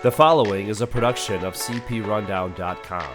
The following is a production of cprundown.com.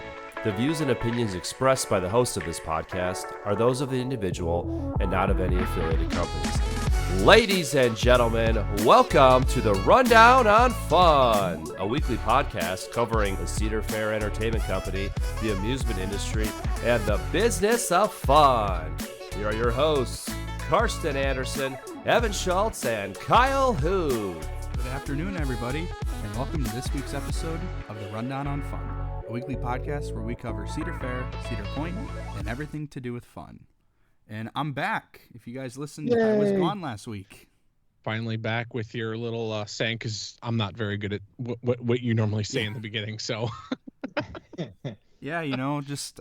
The views and opinions expressed by the host of this podcast are those of the individual and not of any affiliated companies. Ladies and gentlemen, welcome to the Rundown on Fun, a weekly podcast covering the Cedar Fair Entertainment Company, the amusement industry, and the business of fun. Here are your hosts, Carsten Anderson, Evan Schultz, and Kyle Hu. Good afternoon, everybody, and welcome to this week's episode of the Rundown on Fun, a weekly podcast where we cover Cedar Fair, Cedar Point, and everything to do with fun. And I'm back. If you guys listened, I was gone last week. Finally back with your little saying, because I'm not very good at what you normally say in the beginning. So, yeah, just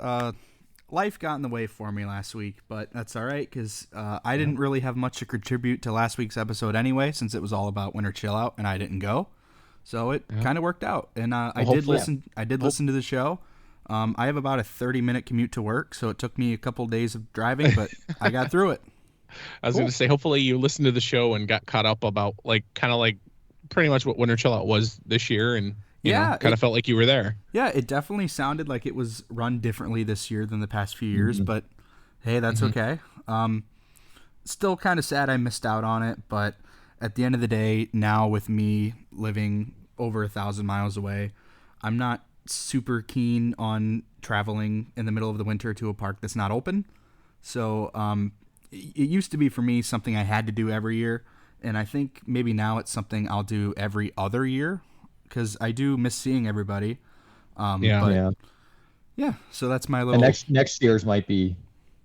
life got in the way for me last week, but that's all right because I didn't really have much to contribute to last week's episode anyway, since it was all about winter chill out and I didn't go. So it kind of worked out, and I did listen to the show. I have about a 30-minute commute to work, so it took me a couple days of driving, but I got through it. I was going to say, hopefully you listened to the show and got caught up about kind of pretty much what winter chill out was this year, and kind of felt like you were there. Yeah, it definitely sounded like it was run differently this year than the past few years, but hey, that's okay. Still kind of sad I missed out on it, but at the end of the day, now with me living over 1,000 miles away, I'm not super keen on traveling in the middle of the winter to a park that's not open. So it used to be for me something I had to do every year, and I think maybe now it's something I'll do every other year because I do miss seeing everybody. Yeah, so that's my little... And next year's might be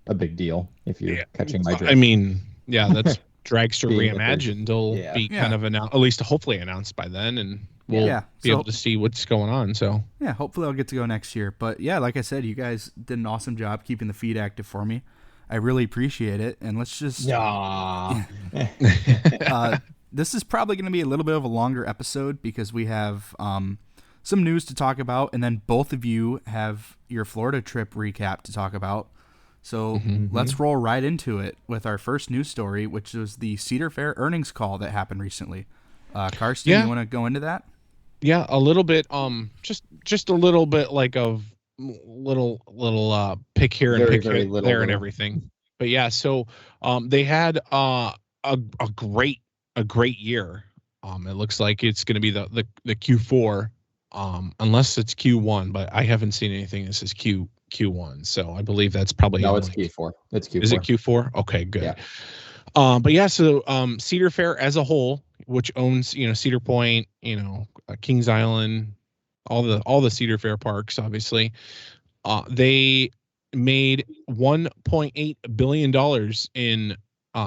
a big deal if you're catching my drift. I mean, that's Dragster Reimagined. It'll be kind of at least hopefully announced by then, and we'll be able to see what's going on. So yeah, hopefully I'll get to go next year. But yeah, like I said, you guys did an awesome job keeping the feed active for me. I really appreciate it. And let's just this is probably going to be a little bit of a longer episode because we have some news to talk about, and then both of you have your Florida trip recap to talk about. So let's roll right into it with our first news story, which was the Cedar Fair earnings call that happened recently. Carsten, you want to go into that? Yeah, a little bit. Just a little bit of little pick here and pick there and everything. But yeah, so they had a great year. It looks like it's going to be the Q4, unless it's Q1. But I haven't seen anything that says Q1, so I believe that's probably it's Q4. It's Q4. Is it Q4? Okay, good. Yeah. But yeah, so Cedar Fair as a whole, which owns Cedar Point, Kings Island, all the Cedar Fair parks, obviously, they made $1.8 billion in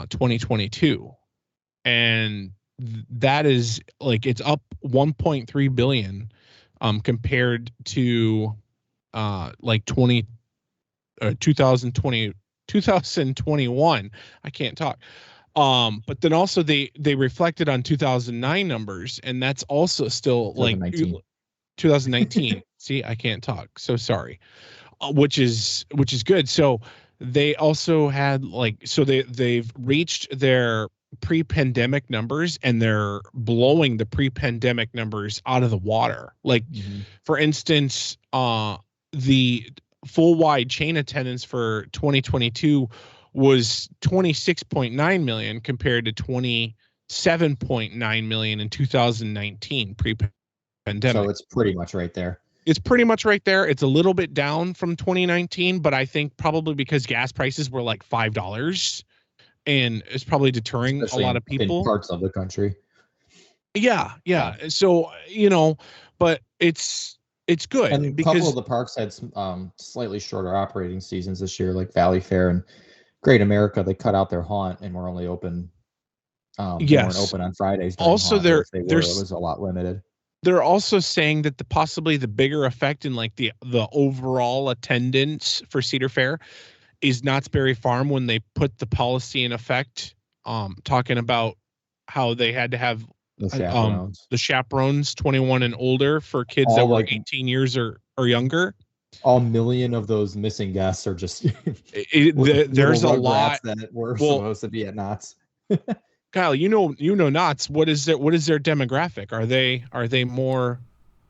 2022, and that is it's up 1.3 billion compared to 2021. I can't talk. But then also they reflected on 2009 numbers, and that's also still 2019. See, I can't talk. So sorry. Which is good. So they also had they've reached their pre-pandemic numbers, and they're blowing the pre-pandemic numbers out of the water. For instance, the full wide chain attendance for 2022 was 26.9 million compared to 27.9 million in 2019 pre-pandemic. So it's pretty much right there. It's a little bit down from 2019, but I think probably because gas prices were like $5, and it's probably deterring a lot of people in parts of the country. Yeah. So but it's good, and a couple of the parks had some slightly shorter operating seasons this year, like Valley Fair and Great America. They cut out their haunt and were only open. They weren't open on Fridays. Also, it was a lot limited. They're also saying that possibly the bigger effect in the overall attendance for Cedar Fair is Knott's Berry Farm when they put the policy in effect, talking about how they had to have the chaperones 21 and older for kids that were 18 years or younger. All million of those missing guests are just there's a lot that were supposed to be at Knott's. Kyle, Knott's. What is their demographic? Are they more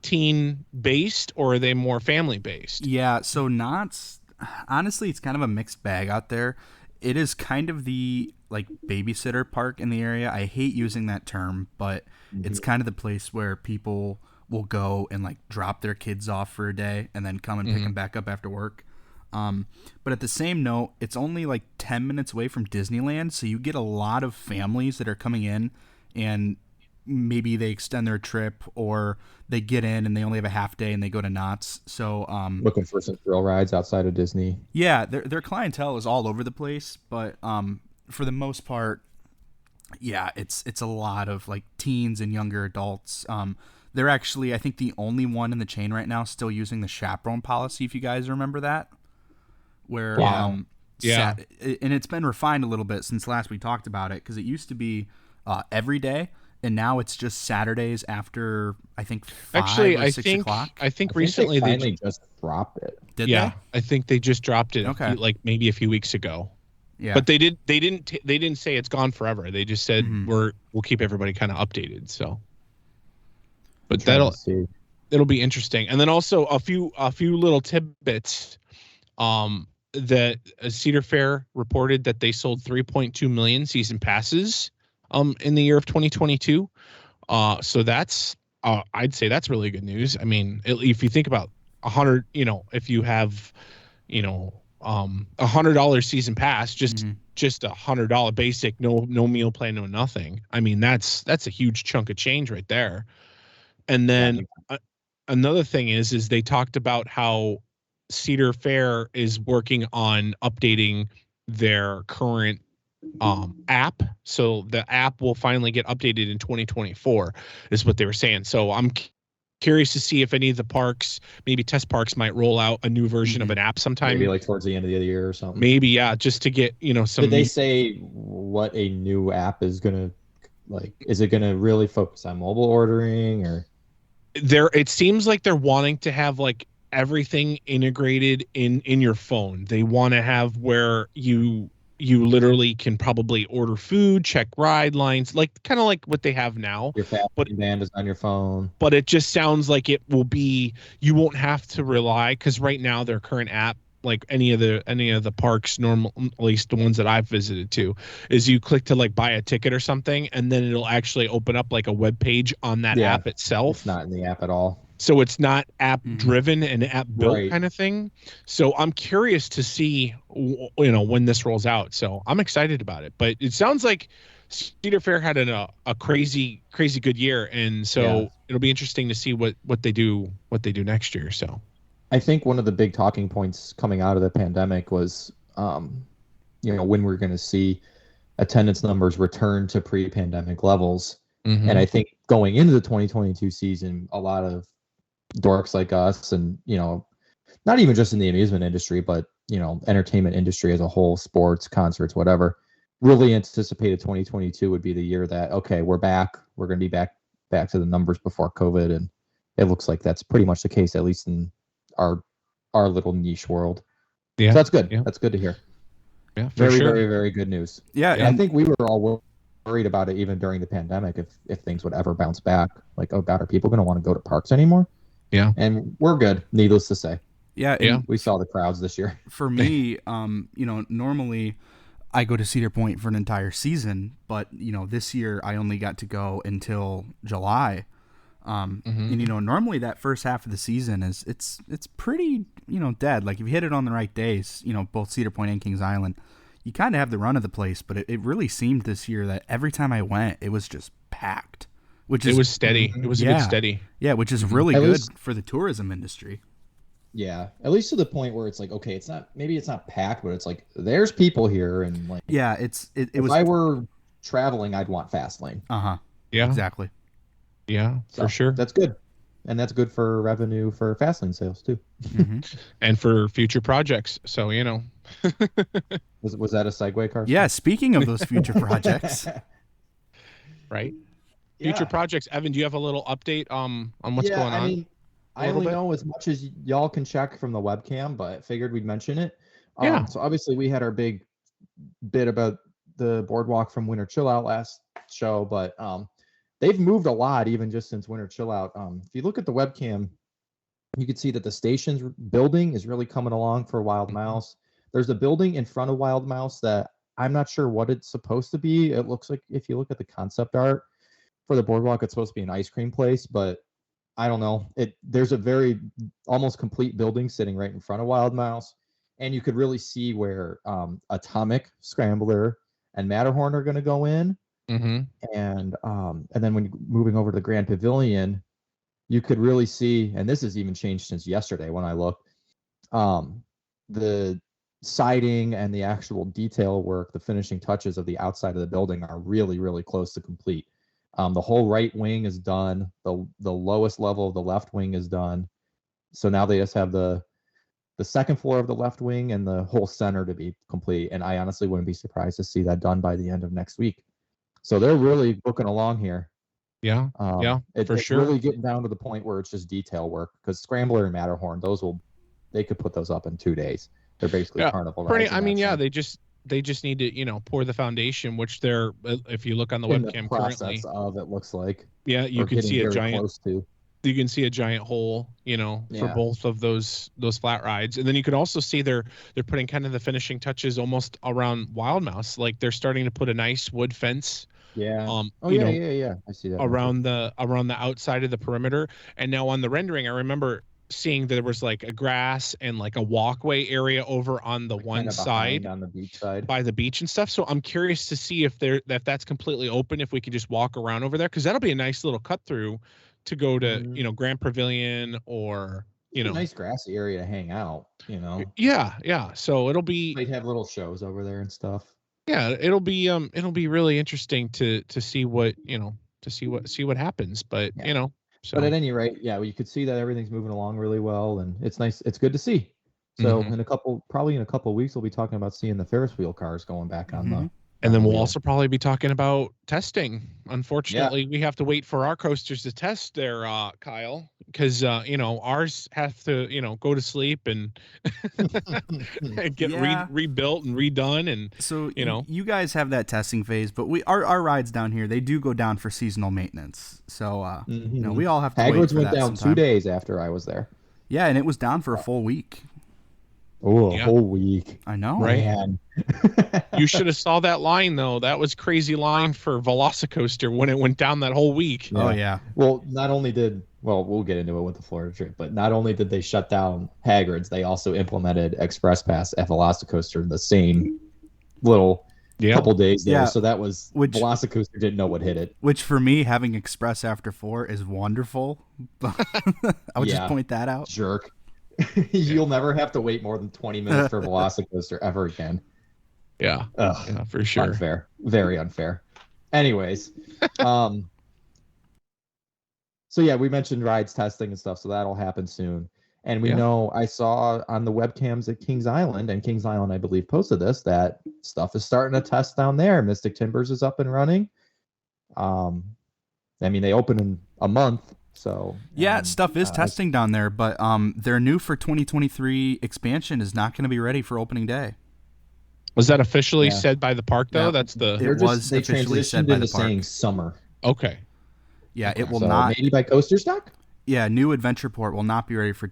teen based, or are they more family based? Yeah, so Knott's, honestly, it's kind of a mixed bag out there. It is kind of the like babysitter park in the area. I hate using that term, but it's kind of the place where people will go and like drop their kids off for a day and then come and pick them back up after work. But at the same note, it's only like 10 minutes away from Disneyland, so you get a lot of families that are coming in, and maybe they extend their trip, or they get in and they only have a half day and they go to Knott's. So looking for some thrill rides outside of Disney. yeah, their clientele is all over the place, but for the most part, yeah, it's a lot of like teens and younger adults. They're actually, I think, the only one in the chain right now still using the chaperone policy, if you guys remember that. Where and it's been refined a little bit since last we talked about it, because it used to be every day, and now it's just Saturdays after, I think, 5 or 6 o'clock. I think recently they finally just dropped it. Did they? I think they just dropped it. Okay. Like maybe a few weeks ago. Yeah, but they didn't say it's gone forever. They just said we'll keep everybody kind of updated. So, but it'll be interesting. And then also a few little tidbits. That Cedar Fair reported that they sold 3.2 million season passes in the year of 2022. So that's I'd say that's really good news. I mean, if you think about 100, if you have, $100 season pass, just $100 basic, no meal plan, no nothing. I mean, that's a huge chunk of change right there. And then another thing is they talked about how Cedar Fair is working on updating their current app. So the app will finally get updated in 2024 is what they were saying. So I'm curious to see if any of the parks, maybe test parks, might roll out a new version of an app sometime. Maybe like towards the end of the year or something. Maybe, yeah, just to get, some. Did they say what a new app is going to, like, is it going to really focus on mobile ordering, or? It seems like they're wanting to have like everything integrated in your phone. They want to have where you literally can probably order food, check ride lines, like kind of like what they have now. Your fasting band is on your phone. But it just sounds like it will be, you won't have to rely, because right now their current app, like any of the parks, normal, at least the ones that I've visited to, is you click to like buy a ticket or something, and then it'll actually open up like a web page on that app itself. It's not in the app at all. So it's not app driven and app built kind of thing. So I'm curious to see, when this rolls out. So I'm excited about it. But it sounds like Cedar Fair had a crazy good year, and so it'll be interesting to see what they do next year. So I think one of the big talking points coming out of the pandemic was, when we're going to see attendance numbers return to pre-pandemic levels. And I think going into the 2022 season, a lot of dorks like us, and not even just in the amusement industry, but entertainment industry as a whole, sports, concerts, whatever, really anticipated 2022 would be the year that, okay, we're back, we're going to be back to the numbers before COVID. And it looks like that's pretty much the case, at least in our little niche world. So that's good. That's good to hear. Yeah, for very, sure. very, very good news. Yeah, and I think we were all worried about it even during the pandemic, if things would ever bounce back. Like, oh God, are people going to want to go to parks anymore? Yeah. And we're good, needless to say. Yeah. We saw the crowds this year. For me, normally I go to Cedar Point for an entire season, but this year I only got to go until July. And normally that first half of the season it's pretty dead. Like, if you hit it on the right days, both Cedar Point and Kings Island, you kind of have the run of the place. But it really seemed this year that every time I went, it was just packed. It was steady. It was a good steady. Yeah, which is really good for the tourism industry. Yeah, at least to the point where it's like, okay, it's not packed, but it's like there's people here, and like, yeah, it was. If I were traveling, I'd want fast lane. Yeah, exactly. Yeah, for sure. That's good, and that's good for revenue for fast lane sales too, and for future projects. So was that a segue, Carsten? Yeah. Speaking of those future projects, right. Future projects. Evan, do you have a little update on what's going on? I only know as much as y'all can check from the webcam, but figured we'd mention it. So obviously we had our big bit about the boardwalk from Winter Chill Out last show, but they've moved a lot even just since Winter Chill Out. If you look at the webcam, you can see that the station's building is really coming along for Wild Mouse. There's a building in front of Wild Mouse that I'm not sure what it's supposed to be. It looks like, if you look at the concept art for the boardwalk, it's supposed to be an ice cream place, but I don't know. There's a very almost complete building sitting right in front of Wild Mouse, and you could really see where Atomic Scrambler and Matterhorn are going to go in. Mm-hmm. And then when you're moving over to the Grand Pavilion, you could really see, and this has even changed since yesterday when I looked, the siding and the actual detail work, the finishing touches of the outside of the building are really, really close to complete. The whole right wing is done. The lowest level of the left wing is done. So now they just have the second floor of the left wing and the whole center to be complete. And I honestly wouldn't be surprised to see that done by the end of next week. So they're really looking along here. Yeah, it's sure. Really getting down to the point where it's just detail work, because Scrambler and Matterhorn, they could put those up in 2 days. They're basically carnival rides. I mean, yeah, they just need to, pour the foundation, which they're, if you look on the webcam currently, of it looks like. Yeah, you can see a giant. Close to. You can see a giant hole, for both of those flat rides, and then you can also see they're putting kind of the finishing touches almost around Wild Mouse, like they're starting to put a nice wood fence. Yeah. Yeah. I see that around the outside of the perimeter. And now on the rendering, I remember seeing there was like a grass and like a walkway area over on the one side, on the beach side, by the beach and stuff. So I'm curious to see if that's completely open, if we could just walk around over there, because that'll be a nice little cut through to go to Grand Pavilion, or a nice grassy area to hang out. Yeah. So it'll be. They'd have little shows over there and stuff. Yeah, it'll be really interesting to see what see what happens, but So. But at any rate, you could see that everything's moving along really well, and it's nice. It's good to see. So probably in a couple of weeks, we'll be talking about seeing the Ferris wheel cars going back on the. And then we'll also probably be talking about testing. Unfortunately, we have to wait for our coasters to test there, Kyle, because ours have to go to sleep and get rebuilt and redone, and so you guys have that testing phase, but our rides down here, they do go down for seasonal maintenance. So we all have to Hagrid's wait for went that down sometime. 2 days after I was there. Yeah, and it was down for a full week. Oh, a whole week. I know. Right. Man. You should have saw that line, though. That was crazy line for Velocicoaster when it went down that whole week. Yeah. Oh, yeah. Well, we'll get into it with the Florida trip, but not only did they shut down Hagrid's, they also implemented Express Pass at Velocicoaster the same little couple days there. Yeah. So that was, Velocicoaster didn't know what hit it. Which for me, having Express after 4 is wonderful. I would just point that out. Jerk. You'll never have to wait more than 20 minutes for Velocicoaster ever again. Yeah. Yeah, for sure. Unfair. Very unfair. Anyways. So we mentioned rides testing and stuff, so that'll happen soon. And we know, I saw on the webcams at Kings Island, and Kings Island, I believe, posted this, that stuff is starting to test down there. Mystic Timbers is up and running. They open in a month. So stuff is testing down there, but their new for 2023 expansion is not going to be ready for opening day. Was that officially said by the park, though? Yeah. That's the. It was officially said by the park. Saying summer. Okay. Yeah, it will so not. Maybe by Coasterstock. Yeah, new Adventure Port will not be ready for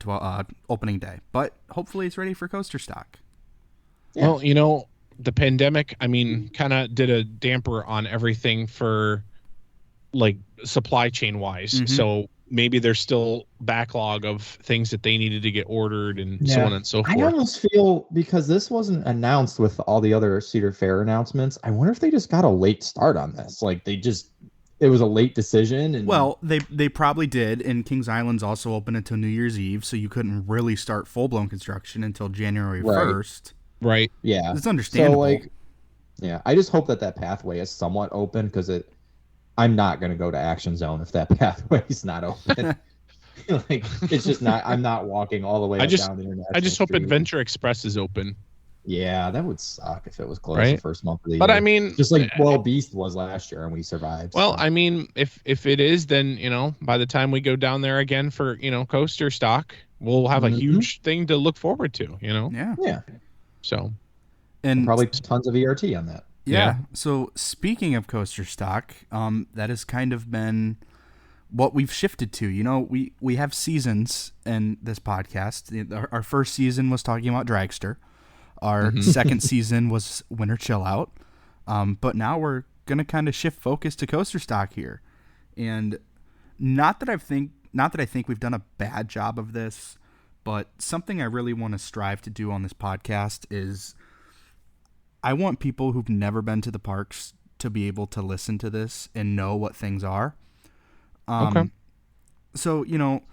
opening day, but hopefully it's ready for Coasterstock. Yeah. Well, the pandemic, kind of did a damper on everything for, like, supply chain wise. Mm-hmm. So maybe there's still backlog of things that they needed to get ordered and so on and so forth. I almost feel, because this wasn't announced with all the other Cedar Fair announcements, I wonder if they just got a late start on this. Like it was a late decision. And well, they probably did. And Kings Island's also open until New Year's Eve, so you couldn't really start full-blown construction until January 1st. Right. Yeah. It's understandable. So, I just hope that pathway is somewhat open, because I'm not going to go to Action Zone if that pathway is not open. It's just not. I'm not walking all the way down the International I just hope Street. Adventure Express is open. Yeah, that would suck if it was closed the first month of the year. But just like Beast was last year, and we survived. Well, so. If it is, then by the time we go down there again for Coasterstock, we'll have a huge thing to look forward to. Yeah. Yeah. So. And probably tons of ERT on that. Yeah. So speaking of Coasterstock, that has kind of been what we've shifted to. You know, we have seasons in this podcast. Our first season was talking about Dragster. Our second season was Winter Chill Out. But now we're going to kind of shift focus to Coasterstock here. And not that I think we've done a bad job of this, but something I really want to strive to do on this podcast is I want people who've never been to the parks to be able to listen to this and know what things are. Okay. So, you know,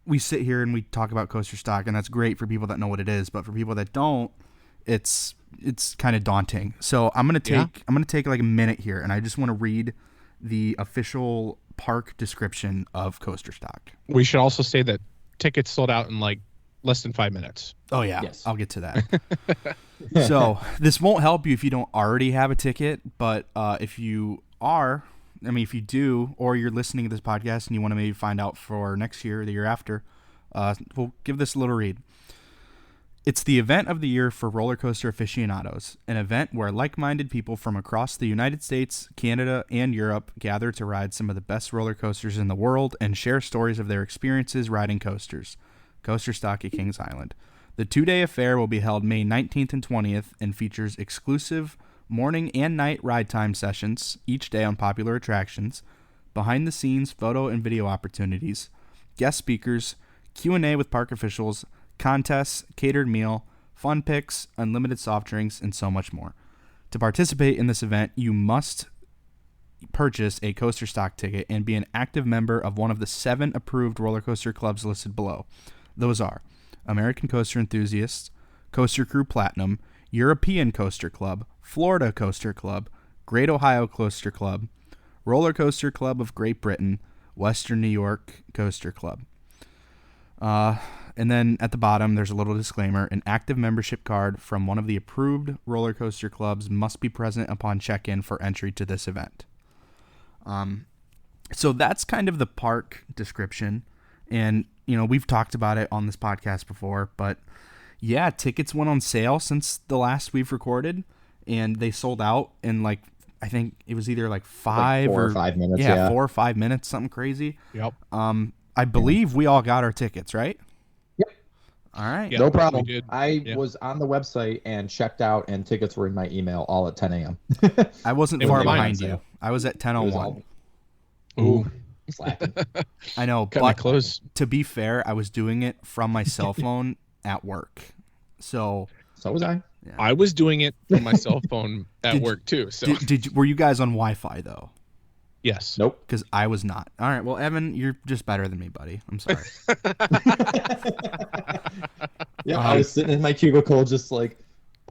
we sit here and we talk about Coasterstock, and that's great for people that know what it is, but for people that don't, it's kind of daunting. So I'm going to take like a minute here, and I just want to read the official park description of Coasterstock. We should also say that tickets sold out in like less than 5 minutes. Oh yeah. Yes. I'll get to that. So this won't help you if you don't already have a ticket, but if you do, or you're listening to this podcast and you want to maybe find out for next year or the year after, we'll give this a little read. It's the event of the year for roller coaster aficionados, an event where like-minded people from across the United States, Canada, and Europe gather to ride some of the best roller coasters in the world and share stories of their experiences riding coasters. Coasterstock at Kings Island. The 2-day affair will be held May 19th and 20th and features exclusive morning and night ride time sessions each day on popular attractions, behind-the-scenes photo and video opportunities, guest speakers, Q&A with park officials, contests, catered meal, fun picks, unlimited soft drinks, and so much more. To participate in this event, you must purchase a Coasterstock ticket and be an active member of one of the 7 approved roller coaster clubs listed below. Those are American Coaster Enthusiasts, Coaster Crew Platinum, European Coaster Club, Florida Coaster Club, Great Ohio Coaster Club, Roller Coaster Club of Great Britain, Western New York Coaster Club. And then at the bottom, there's a little disclaimer. An active membership card from one of the approved roller coaster clubs must be present upon check-in for entry to this event. So that's kind of the park description. And, you know, we've talked about it on this podcast before, but yeah, tickets went on sale since the last we've recorded, and they sold out in like, I think it was either like 5 4 or 5 minutes. Yeah, 4 or 5 minutes, something crazy. Yep. I believe we all got our tickets, right? Yep. All right. Yeah, No problem. we did. I Yeah. was on the website and checked out, and tickets were in my email all at 10 a.m. I wasn't They far were mine. behind you. I was at 10:01. Ooh, Slapping. I know, cut my but clothes. to be fair, I was doing it from my cell phone at work. So So was I. I was doing it from my cell phone at Did- work too. So were you guys on Wi-Fi though? yes. Nope. Because I was not. All right. Well, Evan, you're just better than me, buddy. I'm sorry. Yeah, I was sitting in my cubicle just like,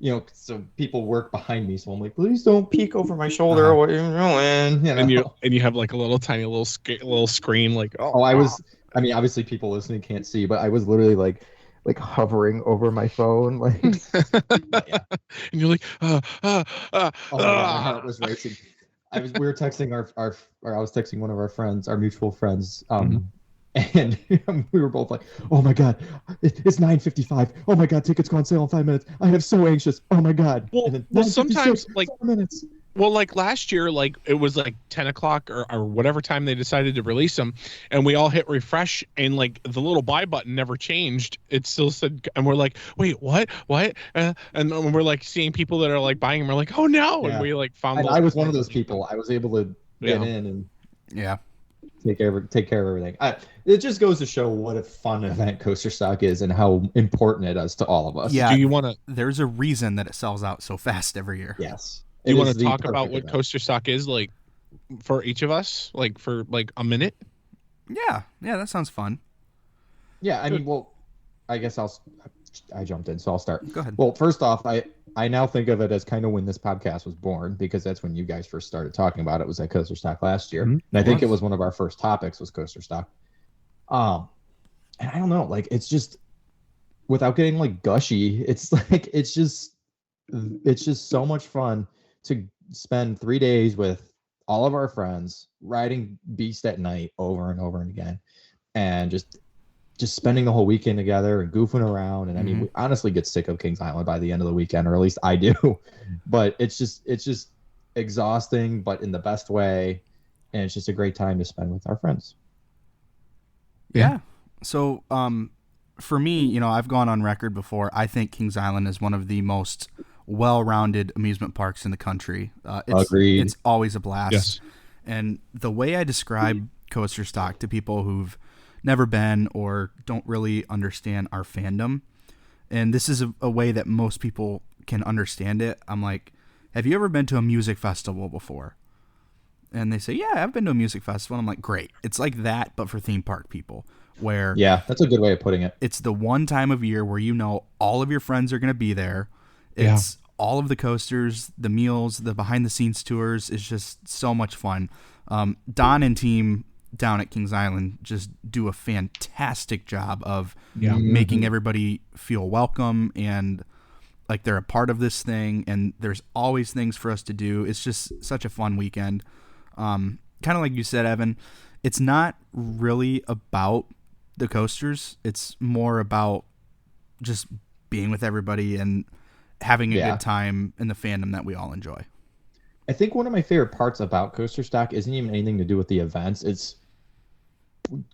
you know, so people work behind me. So I'm like, please don't peek over my shoulder. Uh-huh. What are you doing? You know? And you have like a little tiny little screen like Oh, I mean, obviously people listening can't see, but I was literally like hovering over my phone. Like, yeah. And you're like Oh my God, my heart was racing. We were texting I was texting one of our friends, our mutual friends, and we were both like, "Oh my God, it's 9:55. Oh my God, tickets go on sale in 5 minutes. I am so anxious. Oh my God." Well, And then well 9:56, sometimes like 4 minutes. Well, like last year, like it was like 10 o'clock or whatever time they decided to release them, and we all hit refresh, and like the little buy button never changed. It still said, and we're like, wait, what? And then we're like seeing people that are like buying them. We're like, oh no! Yeah. And we like found. And those- I was one of those people. I was able to get in and Yeah. take care of everything. It just goes to show what a fun event Coasterstock is and how important it is to all of us. Yeah. Do you want to? There's a reason that it sells out so fast every year. Yes. Do you It want is to the talk about perfect what event. Coasterstock is like for each of us, like for like a minute? Yeah. Yeah. That sounds fun. Yeah, I mean, well, I guess I jumped in, so I'll start. Go ahead. Well, first off, I now think of it as kind of when this podcast was born, because that's when you guys first started talking about it, was at Coasterstock last year. Mhm. And I think it was one of our first topics was Coasterstock. And I don't know, like, it's just, without getting like gushy, it's like, it's just so much fun to spend 3 days with all of our friends riding Beast at night over and over and again, and just spending the whole weekend together and goofing around. And I mean, we honestly get sick of Kings Island by the end of the weekend, or at least I do. But it's just exhausting, but in the best way. And it's just a great time to spend with our friends. Yeah. So, for me, I've gone on record before. I think Kings Island is one of the most well-rounded amusement parks in the country. Agreed. It's always a blast. Yes. And the way I describe Coasterstock to people who've never been or don't really understand our fandom, and this is a way that most people can understand it. I'm like, have you ever been to a music festival before? And they say, yeah, I've been to a music festival. And I'm like, great. It's like that, but for theme park people, where Yeah, that's a good way of putting it. it's the one time of year where all of your friends are going to be there. It's all of the coasters, the meals, the behind-the-scenes tours. Is just so much fun. Don and team down at Kings Island just do a fantastic job of making everybody feel welcome and like they're a part of this thing, and there's always things for us to do. It's just such a fun weekend. Kind of like you said, Evan, it's not really about the coasters. It's more about just being with everybody and having a good time in the fandom that we all enjoy. I think one of my favorite parts about Coasterstock isn't even anything to do with the events. It's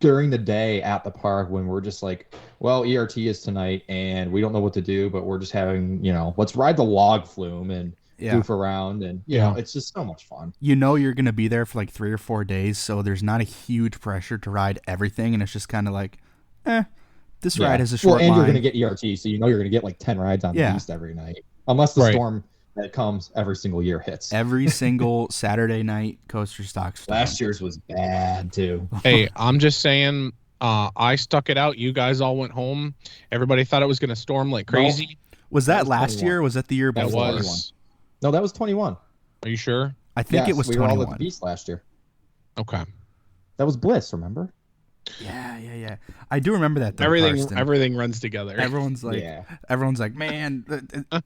during the day at the park when we're just like, well, ERT is tonight and we don't know what to do, but we're just having, let's ride the log flume and goof around, and it's just so much fun. You're going to be there for like 3 or 4 days, so there's not a huge pressure to ride everything, and it's just kind of like, this ride is a short line. You're going to get ERT, so you're going to get like 10 rides on the Beast every night, unless the storm that comes every single year hits. Every single Saturday night Coasterstock storm. Last year's was bad too. Hey, I'm just saying, I stuck it out. You guys all went home. Everybody thought it was going to storm like crazy. Was that last year or was that the year before? That was. No, that was 21. Are you sure? I think it was we 21. were all at the Beast last year. Okay. That was Bliss, remember? Yeah. I do remember that. Though, everything runs together. Everyone's like, man,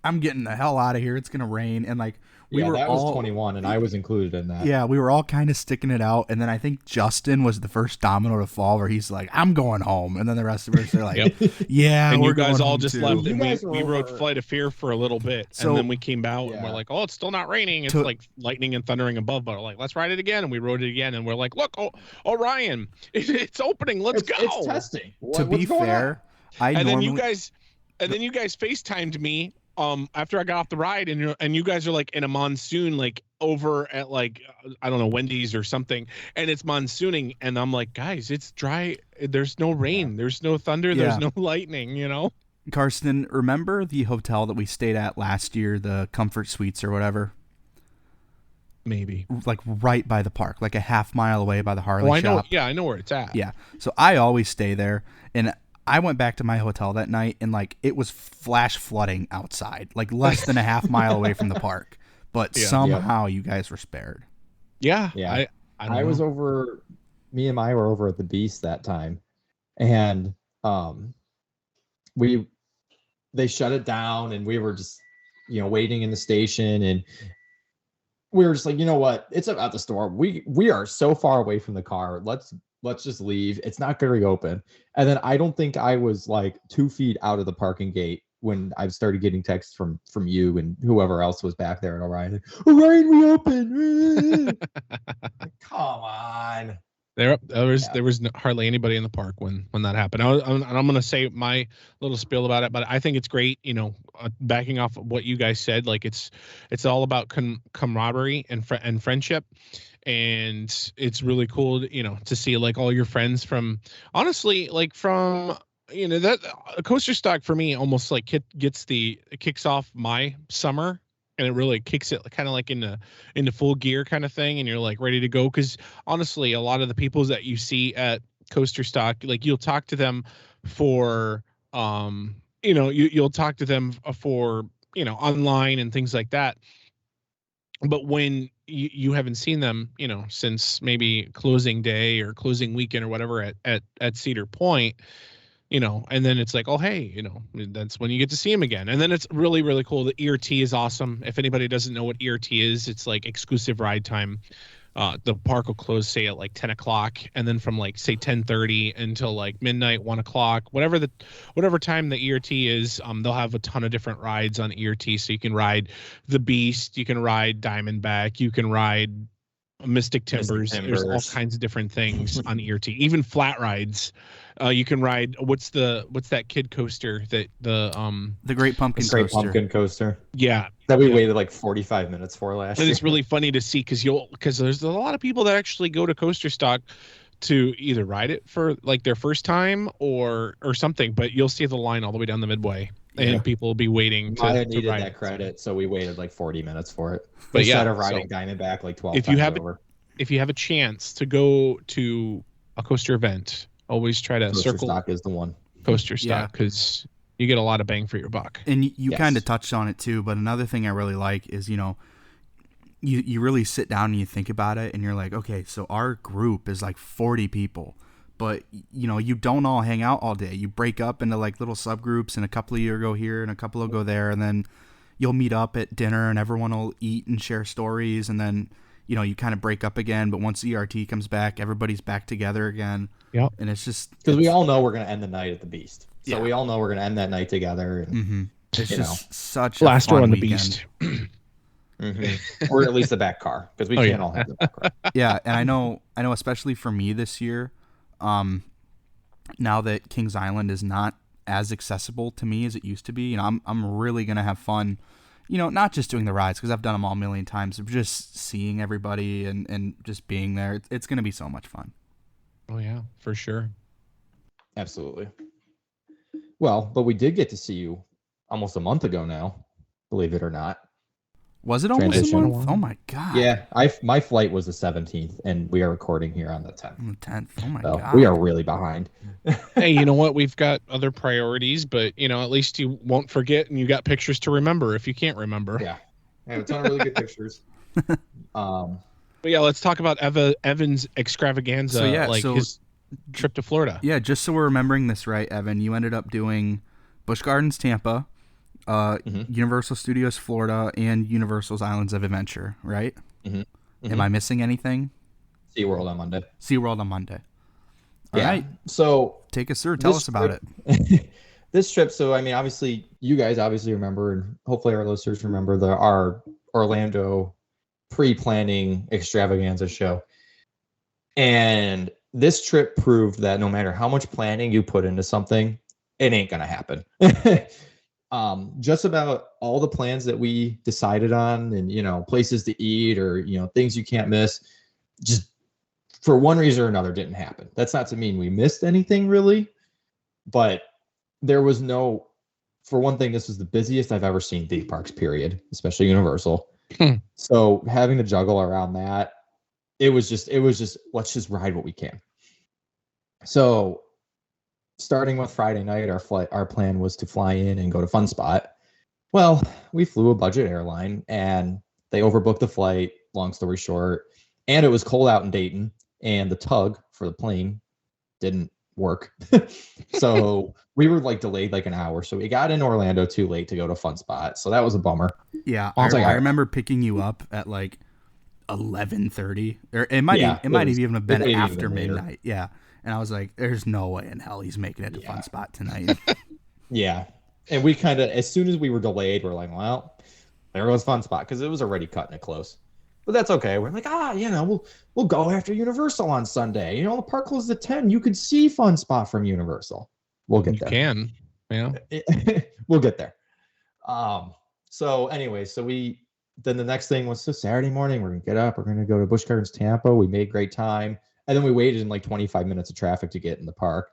I'm getting the hell out of here. It's gonna rain, and like that was 21, and I was included in that. Yeah, we were all kind of sticking it out, and then I think Justin was the first domino to fall, where he's like, I'm going home, and then the rest of us are like, yeah, and we're you guys going all just too. left, and we rode Flight of Fear for a little bit, and then we came out and we're like, oh, it's still not raining. It's like lightning and thundering above, but we're like, let's ride it again, and we rode it again, and we're like, look, Orion, it's opening, let's go. It's testing. To be fair, then you guys FaceTimed me after I got off the ride, and you guys are like in a monsoon, like over at like I don't know, Wendy's or something, and it's monsooning, and I'm like, guys, it's dry. There's no rain. There's no thunder. There's no lightning. Carsten, remember the hotel that we stayed at last year, the Comfort Suites or whatever? Maybe like right by the park, like a half mile away by the Harley shop. I know where it's at. Yeah, so I always stay there, and I went back to my hotel that night, and like it was flash flooding outside, like less than a half mile away from the park. But somehow you guys were spared. Yeah. I was over. Me and Maya were over at the Beast that time, and they shut it down, and we were just waiting in the station, and we were just like, you know what? It's about the storm. We are so far away from the car. Let's just leave. It's not going to reopen. And then I don't think I was like 2 feet out of the parking gate when I started getting texts from you and whoever else was back there at Orion. Like, Orion reopened. Come on. There was hardly anybody in the park when that happened. I'm going to say my little spiel about it, but I think it's great. Backing off of what you guys said, like it's all about camaraderie and friendship, and it's really cool, to see like all your friends from honestly like from that Coasterstock for me almost like kicks off my summer. And it really kicks it kind of like into full gear kind of thing, and you're like ready to go. Because honestly, a lot of the people that you see at Coasterstock, like you'll talk to them for, you'll talk to them for, online and things like that. But when you haven't seen them, since maybe closing day or closing weekend or whatever at Cedar Point. And then it's like, oh, hey, that's when you get to see him again. And then it's really, really cool. The ERT is awesome. If anybody doesn't know what ERT is, it's like exclusive ride time The park will close, say, at like 10 o'clock, and then from like, say, 10:30 until like midnight, 1 o'clock, whatever time the ERT is, they'll have a ton of different rides on ERT. So you can ride the Beast, you can ride Diamondback, you can ride Mystic Timbers. There's all kinds of different things on ERT, even flat rides. You can ride what's that kid coaster that the Great Pumpkin Great Coaster. Pumpkin Coaster. Yeah, That we waited like 45 minutes for last year. it's really funny to see because there's a lot of people that actually go to Coasterstock to either ride it for like their first time or something, but you'll see the line all the way down the midway, and people will be waiting Maya to needed ride that credit, so we waited like 40 minutes for it. But Instead of riding Diamondback like 12 if times you have over. if you have a chance to go to a coaster event, always try to circle Coasterstock is the one. Coasterstock, because you get a lot of bang for your buck. And you kind of touched on it too, but another thing I really like is, you really sit down and you think about it, and you're like, okay, so our group is like 40 people, but you don't all hang out all day. You break up into like little subgroups, and a couple of you go here and a couple will go there, and then you'll meet up at dinner and everyone will eat and share stories, and then you kind of break up again, but once ERT comes back, everybody's back together again. Yep. And it's just because we all know we're going to end the night at the Beast, so Yeah. we all know we're going to end that night together. And, it's just such Last a fun one on the weekend. Beast. or at least the back car, because we can't all have the back car. Yeah, and I know especially for me this year, now that Kings Island is not as accessible to me as it used to be, I'm really gonna have fun. Not just doing the rides, because I've done them all a million times, but just seeing everybody and just being there. It's gonna be so much fun. Oh yeah, for sure. Absolutely. Well, but we did get to see you almost a month ago now, believe it or not. Was it almost Transition. a month? Oh my god. Yeah, my flight was the 17th, and we are recording here on the 10th. On the 10th. Oh my So god. we are really behind. Hey, you know what? We've got other priorities, but at least you won't forget, and you got pictures to remember if you can't remember. Yeah, I have a ton of really good pictures. But yeah, let's talk about Evan's extravaganza, his trip to Florida. Yeah, just so we're remembering this right, Evan, you ended up doing Busch Gardens Tampa, Universal Studios Florida, and Universal's Islands of Adventure, right? Am I missing anything? SeaWorld on Monday. SeaWorld on Monday. All right. So take us through. Tell us about it. This trip, so I mean, obviously, you guys remember, and hopefully our listeners remember our Orlando pre-planning extravaganza show. And this trip proved that no matter how much planning you put into something, it ain't gonna happen. Just about all the plans that we decided on, and places to eat, or things you can't miss, just for one reason or another didn't happen. That's not to mean we missed anything really, but there was no, for one thing, this was the busiest I've ever seen theme parks, period, especially Universal. So having to juggle around that, it was just let's just ride what we can. So starting with Friday night, our plan was to fly in and go to Fun Spot. Well, we flew a budget airline and they overbooked the flight, long story short, and it was cold out in Dayton, and the tug for the plane didn't work. So we were delayed like an hour. So we got in Orlando too late to go to Fun Spot. So that was a bummer. Yeah, I remember picking you up at 11:30, or it might even have been after midnight. Yeah, and I was like, "There's no way in hell he's making it to Fun Spot tonight." Yeah, and we kind of, as soon as we were delayed, we're like, "Well, there goes Fun Spot," because it was already cutting it close. But that's okay. We're like, we'll go after Universal on Sunday. The park closed at 10. You could see Fun Spot from Universal. We'll get there. You can, yeah. We'll get there. So anyway, then the next thing was, so Saturday morning, we're going to get up. We're going to go to Busch Gardens Tampa. We made great time. And then we waited in 25 minutes of traffic to get in the park.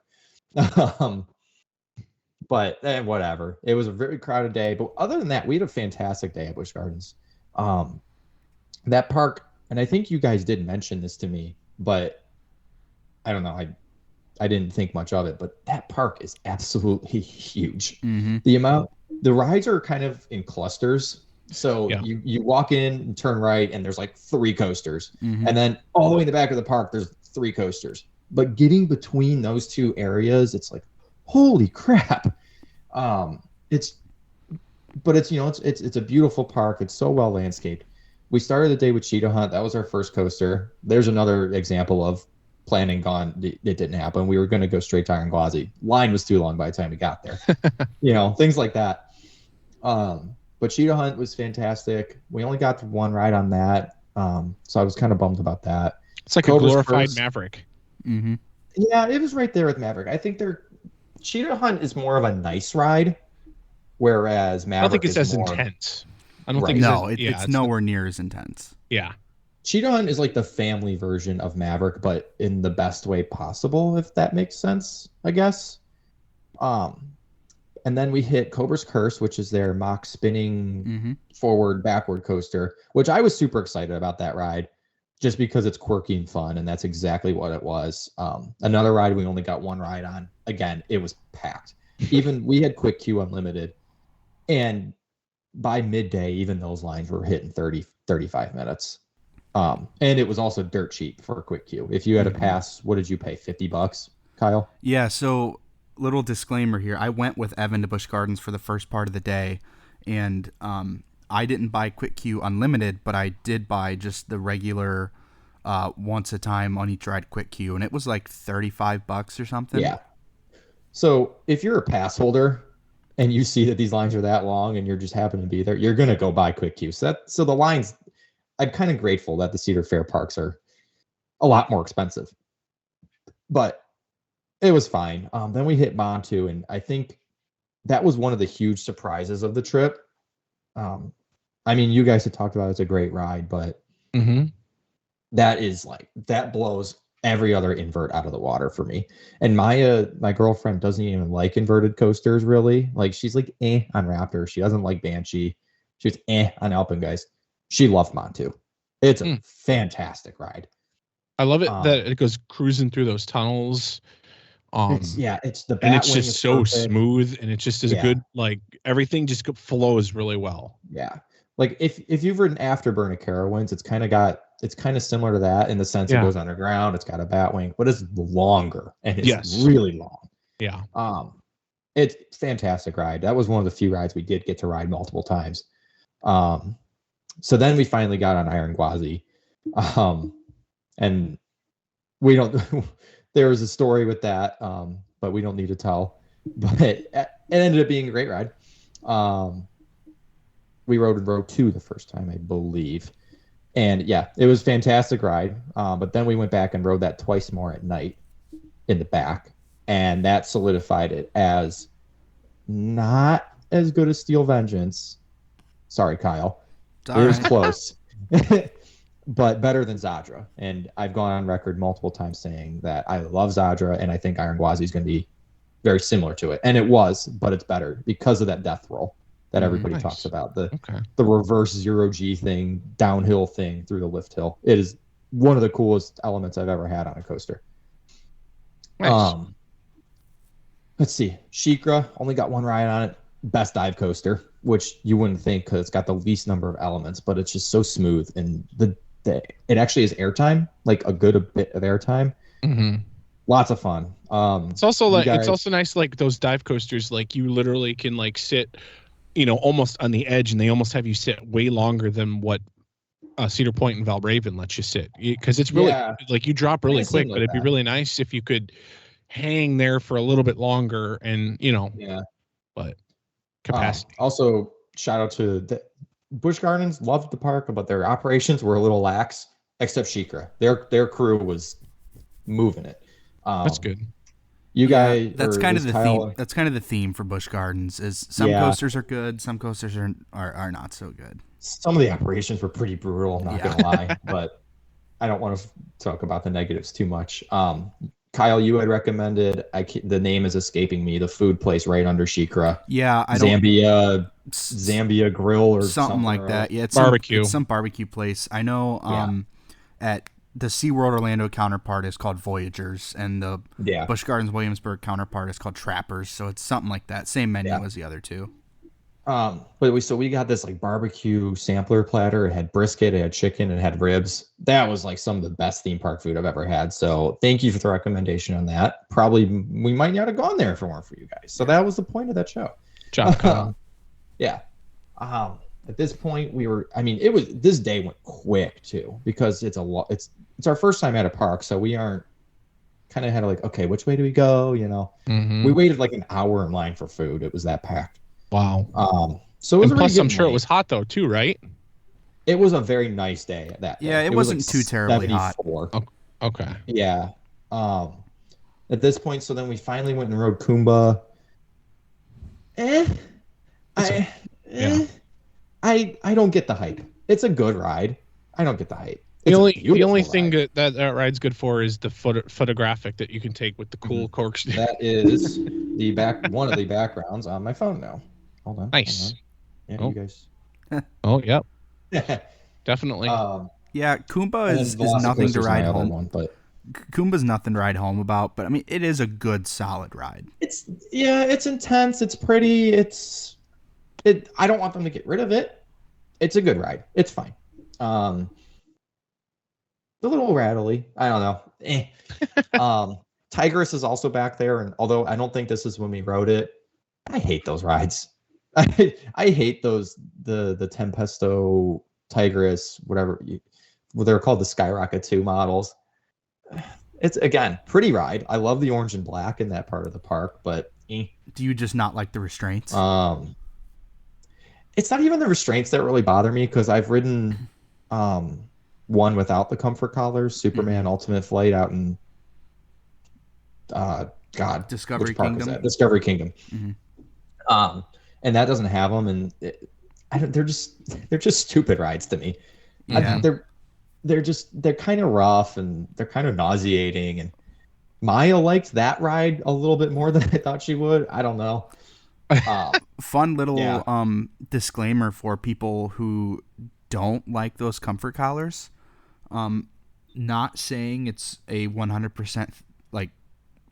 But whatever. It was a very crowded day. But other than that, we had a fantastic day at Busch Gardens. That park, and I think you guys did mention this to me, but I don't know. I didn't think much of it, but that park is absolutely huge. Mm-hmm. The rides are kind of in clusters. So you walk in and turn right, and there's 3 coasters. Mm-hmm. And then all the way in the back of the park, there's 3 coasters. But getting between those 2 areas, it's holy crap. It's a beautiful park. It's so well landscaped. we started the day with Cheetah Hunt. That was our first coaster. There's another example of planning gone. It didn't happen. We were going to go straight to Iron Gwazi. Line was too long by the time we got there. Things like that. But Cheetah Hunt was fantastic. We only got one ride on that. So I was kind of bummed about that. It's like Cobra's a glorified Curse. Maverick. Mm-hmm. Yeah, it was right there with Maverick. I think Cheetah Hunt is more of a nice ride, whereas Maverick I don't think it's as more intense. I don't Right. think No, it's, it's nowhere near as intense. Yeah. Cheetah Hunt is like the family version of Maverick, but in the best way possible, if that makes sense, I guess. And then we hit Cobra's Curse, which is their mock spinning forward, backward coaster, which I was super excited about that ride just because it's quirky and fun. And that's exactly what it was. Another ride we only got one ride on. Again, it was packed. Even we had Quick Queue Unlimited. And by midday, even those lines were hitting 30, 35 minutes. And it was also dirt cheap for a quick queue. If you had a pass, what did you pay? $50, Kyle? Yeah. So little disclaimer here. I went with Evan to Busch Gardens for the first part of the day, and I didn't buy Quick Queue Unlimited, but I did buy just the regular once a time on each ride Quick Queue, and it was like $35 or something. Yeah. So if you're a pass holder and you see that these lines are that long and you're just happen to be there, you're gonna go buy Quick Queue. So the lines. I'm kind of grateful that the Cedar Fair parks are a lot more expensive, but it was fine. Then we hit Montu, and I think that was one of the huge surprises of the trip. I mean, you guys had talked about it's a great ride, but that blows every other invert out of the water for me. And Maya, my girlfriend, doesn't even like inverted coasters really. Like she's like on Raptor. She doesn't like Banshee. She's on Alpengeist. She loved Montu. It's a fantastic ride. I love it that it goes cruising through those tunnels. It's the and it's just so perfect. Smooth, and it's just as good. Like everything just flows really well. Yeah, like if you've ridden Afterburn at Carowinds, it's kind of similar to that in the sense it goes underground. It's got a bat wing, but it's longer and it's really long. Yeah. It's a fantastic ride. That was one of the few rides we did get to ride multiple times. So then we finally got on Iron Gwazi. And we don't, there was a story with that, but we don't need to tell. But it ended up being a great ride. We rode in row 2 the first time, I believe. And yeah, it was a fantastic ride. But then we went back and rode that twice more at night in the back. And that solidified it as not as good as Steel Vengeance. Sorry, Kyle. It was close. But better than Zadra. And I've gone on record multiple times saying that I love Zadra, and I think Iron Gwazi is going to be very similar to it. And it was, but it's better because of that death roll that everybody talks about. The reverse 0G thing, downhill thing through the lift hill. It is one of the coolest elements I've ever had on a coaster. Nice. Let's see. Shikra, only got one ride on it. Best dive coaster, which you wouldn't think because it's got the least number of elements, but it's just so smooth. And it actually is airtime, like a good bit of airtime. Lots of fun. It's also like it's also nice, like those dive coasters, like you literally can like sit, almost on the edge, and they almost have you sit way longer than what Cedar Point and Valraven lets you sit, because it's really like you drop really quick. But it'd be really nice if you could hang there for a little bit longer, and but capacity. Also, shout out to the Busch Gardens. Loved the park, but their operations were a little lax. Except Shikra, their crew was moving it. That's good. You guys, that's kind of the theme. That's kind of the theme for Busch Gardens. Is some coasters are good, some coasters are not so good. Some of the operations were pretty brutal. I'm not gonna lie, but I don't want to talk about the negatives too much. Kyle, you had recommended. The name is escaping me. The food place right under Shikra. Yeah, Zambia Grill or something like that. Yeah, it's barbecue. It's some barbecue place. I know. At the SeaWorld Orlando counterpart is called Voyagers, and the Busch Gardens Williamsburg counterpart is called Trappers. So it's something like that. Same menu as the other two. But we got this like barbecue sampler platter. It had brisket, it had chicken, it had ribs. That was like some of the best theme park food I've ever had. So thank you for the recommendation on that. Probably we might not have gone there if it weren't for you guys. So that was the point of that show. Job, Kyle. At this point, this day went quick too, because it's our first time at a park, so we aren't kind of had to like, okay, which way do we go? We waited like an hour in line for food. It was that packed. Wow. So it was plus, I'm sure it late. was hot though too, right? It was a very nice day that day. Yeah, it wasn't too terribly 74. hot. Okay. Yeah. At this point, so then we finally went and rode Kumba. I don't get the hype. It's a good ride. I don't get the hype. The only thing that ride's good for is the photographic that you can take with the cool corks. That is one of the backgrounds on my phone now. Hold on. Nice. Yeah, you guys. Oh, yep. Definitely. Yeah, Kumba is nothing to ride home. Kumba's nothing to ride home about, but I mean, it is a good, solid ride. It's intense. It's pretty. I don't want them to get rid of it. It's a good ride. It's fine. A little rattly. I don't know. Tigris is also back there, and although I don't think this is when we rode it, I hate those rides. I hate those the Tempesto Tigris, whatever they're called, the Skyrocket 2 models. It's again pretty ride. I love the orange and black in that part of the park, but do you just not like the restraints? It's not even the restraints that really bother me, because I've ridden one without the comfort collars, Superman Ultimate Flight out in Discovery Kingdom. Discovery Kingdom. And that doesn't have them, and they're just stupid rides to me. Yeah. They're kind of rough, and they're kind of nauseating, and Maya liked that ride a little bit more than I thought she would. I don't know. Fun little disclaimer for people who don't like those comfort collars. Not saying it's a 100% like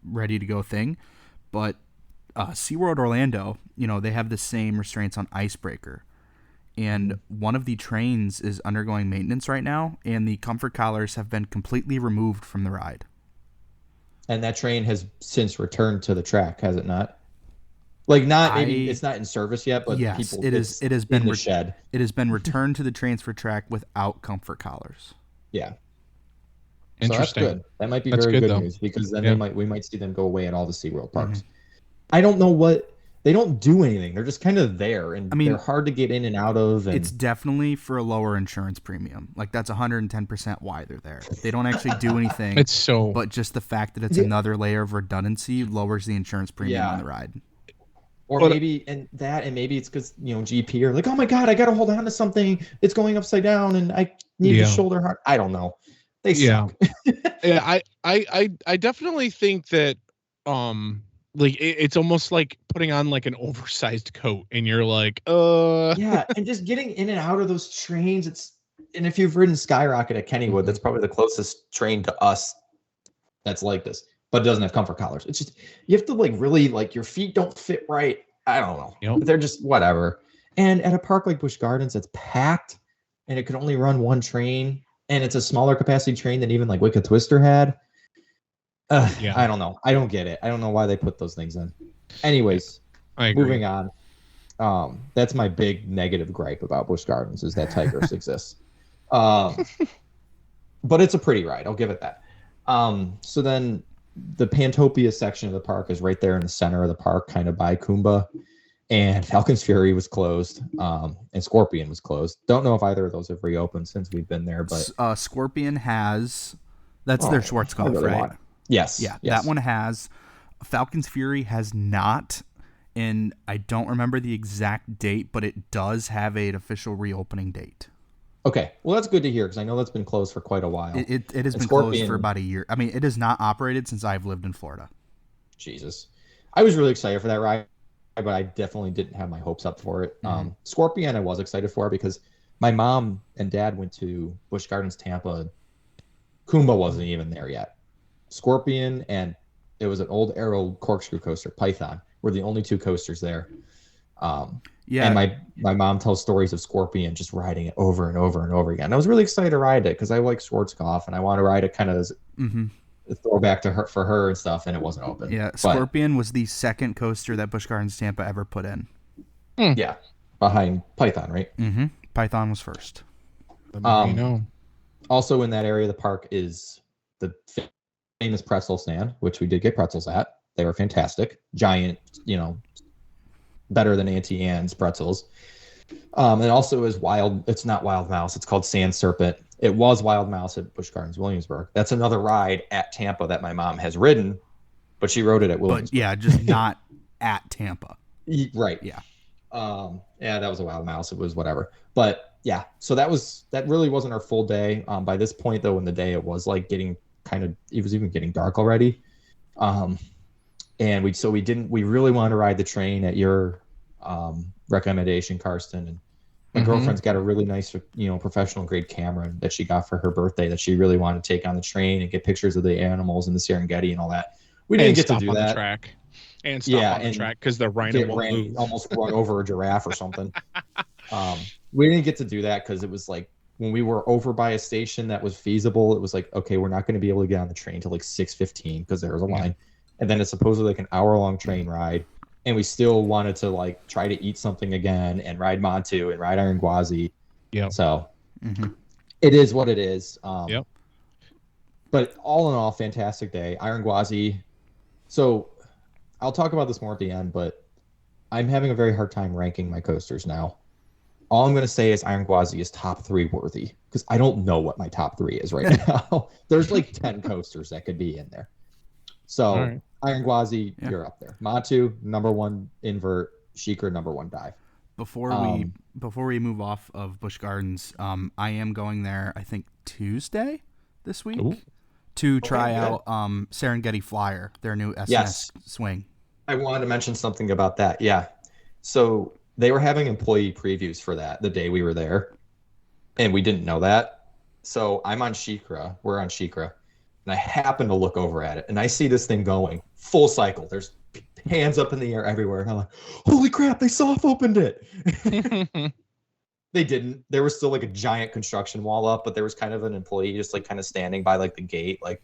ready to go thing, but SeaWorld Orlando, they have the same restraints on Icebreaker. And one of the trains is undergoing maintenance right now, and the comfort collars have been completely removed from the ride. And that train has since returned to the track, has it not? Like, it's not in service yet, but yes, it has been in the shed. It has been returned to the transfer track without comfort collars. Yeah. Interesting. So that's good. That might be That's very good though. news, because then we might see them go away at all the SeaWorld parks. I don't know they don't do anything. They're just kind of there, and they're hard to get in and out of. And it's definitely for a lower insurance premium. Like, that's 110% why they're there. They don't actually do anything. But just the fact that it's another layer of redundancy lowers the insurance premium on the ride. Or maybe it's because GP are like, oh my god, I got to hold on to something. It's going upside down, and I need a shoulder hard. I don't know. They suck. Yeah, I definitely think that like it's almost like putting on like an oversized coat, and you're like, yeah, and just getting in and out of those trains. And if you've ridden Skyrocket at Kennywood, that's probably the closest train to us that's like this, but it doesn't have comfort collars. It's just, you have to like really, like, your feet don't fit right. I don't know. They're just whatever. And at a park like Busch Gardens, it's packed, and it can only run one train, and it's a smaller capacity train than even like Wicked Twister had. I don't know. I don't get it. I don't know why they put those things in. Anyways, moving on. That's my big negative gripe about Busch Gardens, is that Tigris exists. But it's a pretty ride. I'll give it that. So then the Pantopia section of the park is right there in the center of the park, kind of by Kumba. And Falcon's Fury was closed, and Scorpion was closed. Don't know if either of those have reopened since we've been there, but Scorpion has. That's their Schwarzkopf, right? Yes. Yeah, that one has. Falcon's Fury has not, and I don't remember the exact date, but it does have an official reopening date. Okay, well, that's good to hear, because I know that's been closed for quite a while. It has been closed for about a year. I mean, it has not operated since I've lived in Florida. Jesus. I was really excited for that ride, but I definitely didn't have my hopes up for it. Scorpion I was excited for, because my mom and dad went to Busch Gardens Tampa. Kumba wasn't even there yet. Scorpion, and it was an old Arrow corkscrew coaster, Python, were the only two coasters there. And my mom tells stories of Scorpion just riding it over and over and over again. And I was really excited to ride it, because I like Schwarzkopf, and I want to ride it kind of as a throwback to her, for her and stuff, and it wasn't open. Yeah, Scorpion was the second coaster that Busch Gardens Tampa ever put in. Yeah. behind Python, right? Mm-hmm. Python was first. Also in that area of the park is the famous pretzel stand, which we did get pretzels at. They were fantastic. Giant, better than Auntie Anne's pretzels. And also is it's not Wild Mouse. It's called Sand Serpent. It was Wild Mouse at Busch Gardens Williamsburg. That's another ride at Tampa that my mom has ridden, but she rode it at Williamsburg. But yeah, just not at Tampa. Right. Yeah. Yeah, that was a Wild Mouse. It was whatever. But yeah, so that really wasn't our full day. By this point though, in the day, it was like it was even getting dark already. And we really wanted to ride the train at your recommendation, Carsten. And my girlfriend's got a really nice, professional grade camera that she got for her birthday that she really wanted to take on the train and get pictures of the animals and the Serengeti and all that. We didn't get to do that. The track. And stop on the track because the rhino won't move. Almost run over a giraffe or something. We didn't get to do that because it was like when we were over by a station that was feasible, it was like, okay, we're not going to be able to get on the train till like 6:15 because there was a line. And then it's supposedly like an hour-long train ride. And we still wanted to like try to eat something again and ride Montu and ride Iron Gwazi. Yeah. So it is what it is. Yep. But all in all, fantastic day. Iron Gwazi. So I'll talk about this more at the end, but I'm having a very hard time ranking my coasters now. All I'm going to say is Iron Gwazi is top 3 worthy because I don't know what my top 3 is right now. There's like 10 coasters that could be in there. So right. Iron Gwazi, you're up there. Montu, number 1 invert. Sheikra, number 1 dive. Before we move off of Busch Gardens, I am going there, I think, Tuesday this week. Ooh. To try out Serengeti Flyer, their new SNS swing. I wanted to mention something about that. Yeah. So they were having employee previews for that the day we were there, and we didn't know that. So I'm on Sheikra. We're on Sheikra. And I happen to look over at it, and I see this thing going full cycle. There's hands up in the air everywhere. And I'm like, holy crap, they soft opened it. They didn't. There was still like a giant construction wall up, but there was kind of an employee just like kind of standing by like the gate, like,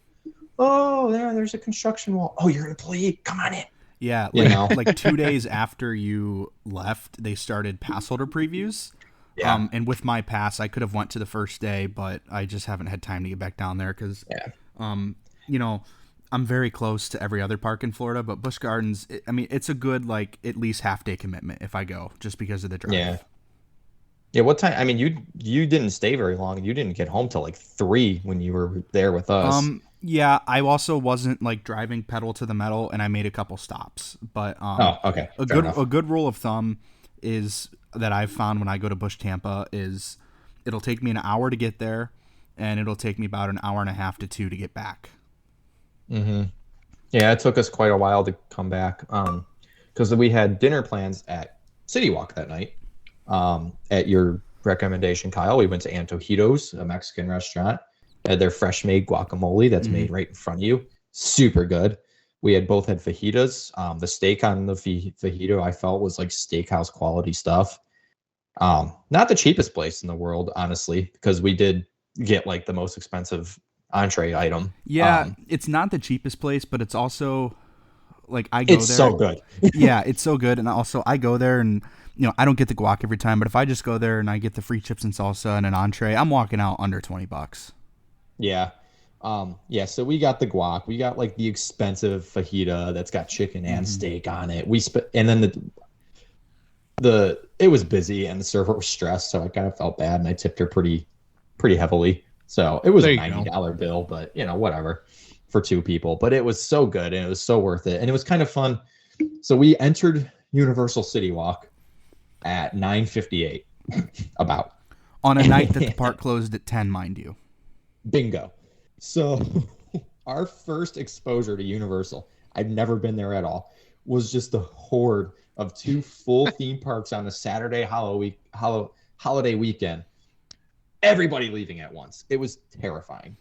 oh, there's a construction wall. Oh, you're an employee. Come on in. Yeah. Like 2 days after you left, they started pass holder previews. Yeah. And with my pass, I could have went to the first day, but I just haven't had time to get back down there because, I'm very close to every other park in Florida, but Busch Gardens, it's a good, like, at least half-day commitment if I go, just because of the drive. Yeah. Yeah, what time? I mean, you didn't stay very long. You didn't get home till like 3 when you were there with us. Yeah, I also wasn't like driving pedal to the metal, and I made a couple stops. But okay. A good rule of thumb is that I've found when I go to Busch Tampa is it'll take me an hour to get there, and it'll take me about an hour and a half to 2 to get back. Mm-hmm. Yeah, it took us quite a while to come back because we had dinner plans at City Walk that night. At your recommendation, Kyle, we went to Antojitos, a Mexican restaurant. Had their fresh made guacamole that's made right in front of you. Super good. We both had fajitas. The steak on the fajita I felt was like steakhouse quality stuff. Not the cheapest place in the world, honestly, because we did get like the most expensive entree item. Yeah, it's not the cheapest place, but it's also like I go it's there. So good. Yeah, it's so good. And also I go there and I don't get the guac every time, but if I just go there and I get the free chips and salsa and an entree, I'm walking out under $20. Yeah. So we got the guac. We got like the expensive fajita that's got chicken and steak on it. And then it was busy and the server was stressed, so I kind of felt bad and I tipped her pretty heavily. So it was a $90 bill, but whatever for 2 people. But it was so good and it was so worth it. And it was kind of fun. So we entered Universal City Walk at 9:58 about. On a night that the park closed at 10, mind you. Bingo. So our first exposure to Universal, I'd never been there at all, was just the horde of 2 full theme parks on a Saturday holiday weekend. Everybody leaving at once. It was terrifying.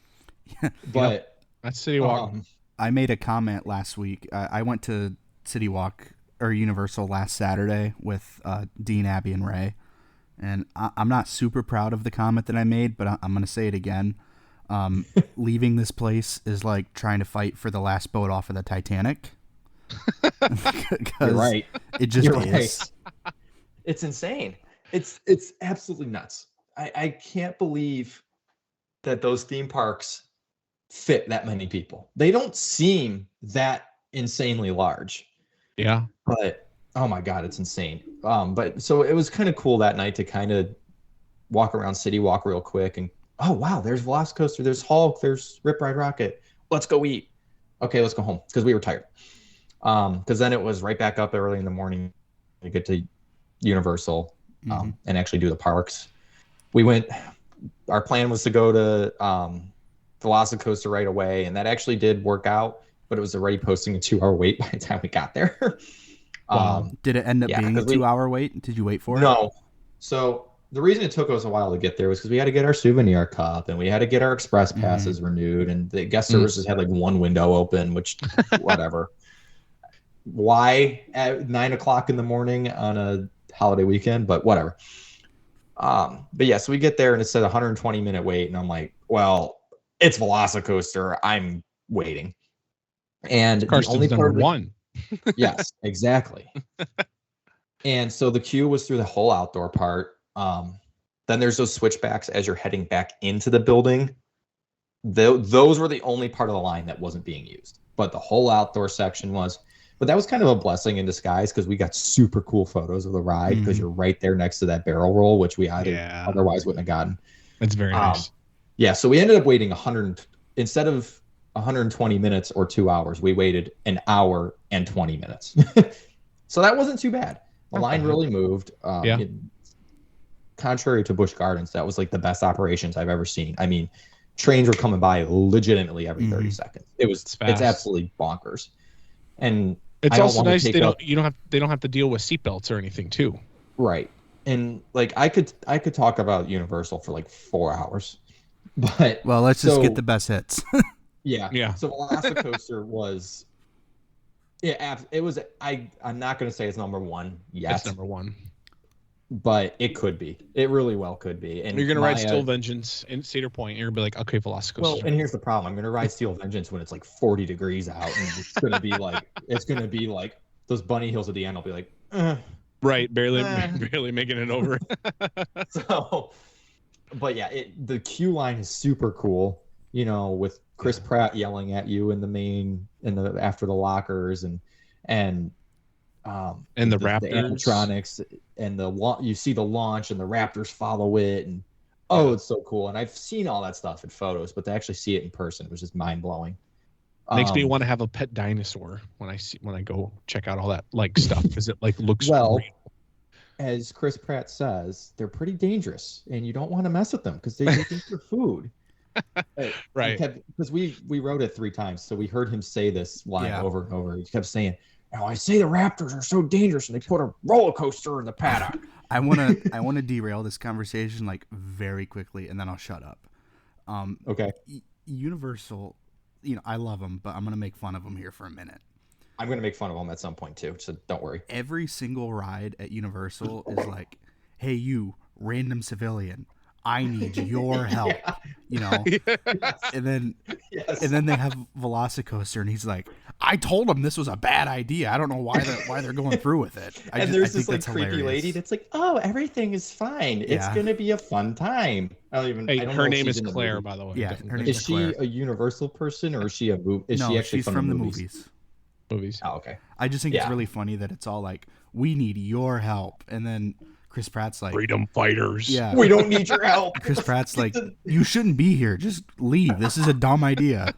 But that's City Walk. I made a comment last week. I went to City Walk or Universal last Saturday with Dean, Abby, and Ray. And I'm not super proud of the comment that I made, but I'm going to say it again. Leaving this place is like trying to fight for the last boat off of the Titanic. You're right. It just is. Right. It's insane. It's absolutely nuts. I can't believe that those theme parks fit that many people. They don't seem that insanely large. Yeah. But oh my God, it's insane. But so it was kind of cool that night to kind of walk around City Walk real quick and oh wow, there's Velocicoaster, there's Hulk, there's Rip Ride Rocket. Let's go eat. Okay, let's go home because we were tired. Because then it was right back up early in the morning to get to Universal and actually do the parks. Our plan was to go to Velocicoaster right away, and that actually did work out, but it was already posting a 2-hour wait by the time we got there. Did it end up being a 2-hour wait? Did you wait for it? No. So the reason it took us a while to get there was because we had to get our souvenir cup and we had to get our express passes renewed, and the guest services had like one window open, which whatever. Why at 9:00 in the morning on a holiday weekend, but whatever. But yeah, so we get there and it said 120-minute wait, and I'm like, well, it's Velocicoaster, I'm waiting. And Carsten's the only number part one. Yes, exactly. And so the queue was through the whole outdoor part. Then there's those switchbacks as you're heading back into the building. Those were the only part of the line that wasn't being used, but the whole outdoor section was. But that was kind of a blessing in disguise because we got super cool photos of the ride because you're right there next to that barrel roll, which we otherwise wouldn't have gotten. That's very nice. Yeah, so we ended up waiting 100 instead of 120 minutes or 2 hours. We waited an hour and 20 minutes. So that wasn't too bad. The line really moved. Contrary to Busch Gardens, that was like the best operations I've ever seen. I mean, trains were coming by legitimately every 30 seconds. It's absolutely bonkers. And it's also nice they don't have to deal with seatbelts or anything too. Right. And like I could talk about Universal for like 4 hours. But well, let's just get the best hits. Yeah. So Velocicoaster was it was I'm not going to say it's number one yet. It's number one. But it could be. It really well could be. And you're going to ride Steel Vengeance in Cedar Point, and you're going to be like, okay, Velocicoaster. Well, and here's the problem. I'm going to ride Steel Vengeance when it's like 40 degrees out, and it's going to be like those bunny hills at the end. I'll be like, right, barely making it over. So, but yeah, the queue line is super cool. You know, with Chris Pratt yelling at you after the lockers and the Raptors, the animatronics, and you see the launch and the Raptors follow it, and it's so cool. And I've seen all that stuff in photos, but to actually see it in person was just mind blowing. Makes me want to have a pet dinosaur when I go check out all that like stuff because it like looks real. As Chris Pratt says, they're pretty dangerous, and you don't want to mess with them because they think they're food. Right? Because we wrote it 3 times, so we heard him say this line over and over. He kept saying, "Now I say the Raptors are so dangerous, and they put a roller coaster in the paddock." I want to derail this conversation like very quickly, and then I'll shut up. Okay. Universal, I love them, but I'm gonna make fun of them here for a minute. I'm gonna make fun of them at some point too, so don't worry. Every single ride at Universal is like, "Hey, you random civilian, I need your help," and then they have Velocicoaster, and he's like, "I told him this was a bad idea. I don't know why they're going through with it." There's this like creepy lady that's like, "Oh, everything is fine. It's gonna be a fun time." Her name is Claire, by the way. Yeah, her name is she a Universal person or is she a movie? No, she's from the movies. Oh, okay. I just think it's really funny that it's all like, "We need your help," and then Chris Pratt's like, "Freedom fighters. Yeah, we don't need your help." Chris Pratt's like, "You shouldn't be here. Just leave. This is a dumb idea."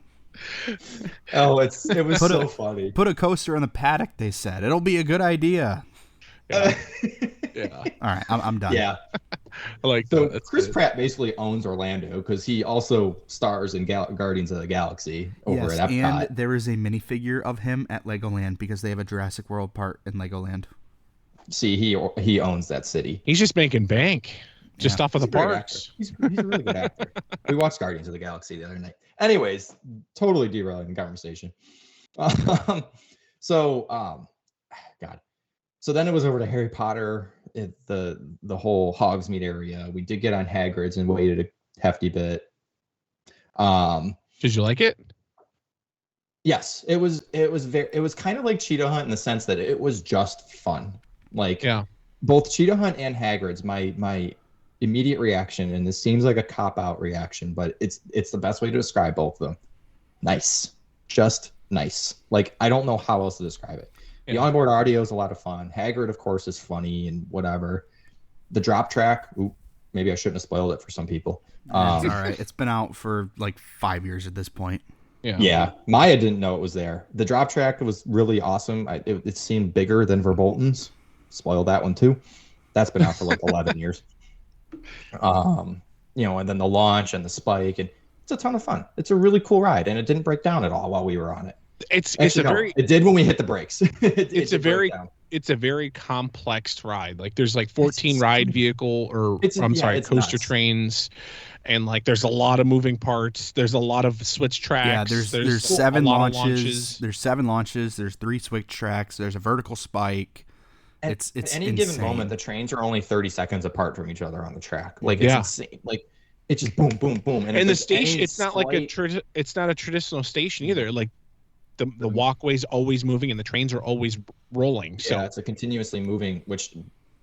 It was so funny. Put a coaster in the paddock, they said. It'll be a good idea. Yeah. All right, I'm done. Yeah. I like so that. Chris Pratt basically owns Orlando because he also stars in Guardians of the Galaxy over at Epcot. And there is a minifigure of him at Legoland because they have a Jurassic World part in Legoland. See, he owns that city. He's just making bank just off of the parks. He's a really good actor. We watched Guardians of the Galaxy the other night. Anyways, totally derailing the conversation. So then it was over to Harry Potter at the whole Hogsmeade area. We did get on Hagrid's and waited a hefty bit. Did you like it? Yes, it was kind of like Cheetah Hunt in the sense that it was just fun. Like both Cheetah Hunt and Hagrid's, my immediate reaction, and this seems like a cop-out reaction, but it's the best way to describe both of them. Nice. Just nice. Like, I don't know how else to describe it. Yeah. The onboard audio is a lot of fun. Hagrid, of course, is funny and whatever. The drop track, maybe I shouldn't have spoiled it for some people. It's all right. It's been out for like 5 years at this point. Yeah. Maya didn't know it was there. The drop track was really awesome. It seemed bigger than Verbolten's. Spoiled that one too. That's been out for like 11 years. And then the launch and the spike, and it's a ton of fun. It's a really cool ride, and it didn't break down at all while we were on it. It did when we hit the brakes. It's a very complex ride. Like there's like 14 ride vehicle coaster nuts. Trains, and like there's a lot of moving parts. There's a lot of switch tracks. Yeah, there's 7 launches. There's 7 launches. There's 3 switch tracks. There's a vertical spike. It's at any insane. given moment, the trains are only 30 seconds apart from each other on the track. Like it's insane. Like it's just boom, boom, boom. And the station, it's not like it's not a traditional station either. Like the walkway's always moving and the trains are always rolling. So it's a continuously moving, which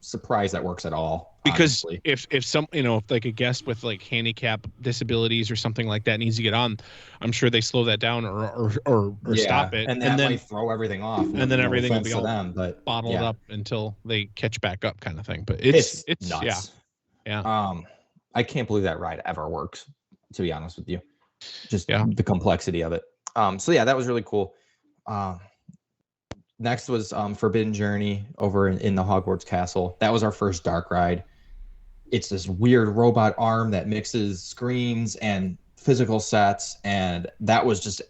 surprised that works at all. Because honestly. if some if like a guest with like handicap disabilities or something like that needs to get on, I'm sure they slow that down or stop it, and then might throw everything off, and then everything will be all bottled up until they catch back up, kind of thing. But it's nuts. Yeah. I can't believe that ride ever works, to be honest with you. Just the complexity of it. That was really cool. Next was Forbidden Journey over in the Hogwarts Castle. That was our first dark ride. It's this weird robot arm that mixes screens and physical sets, and that was just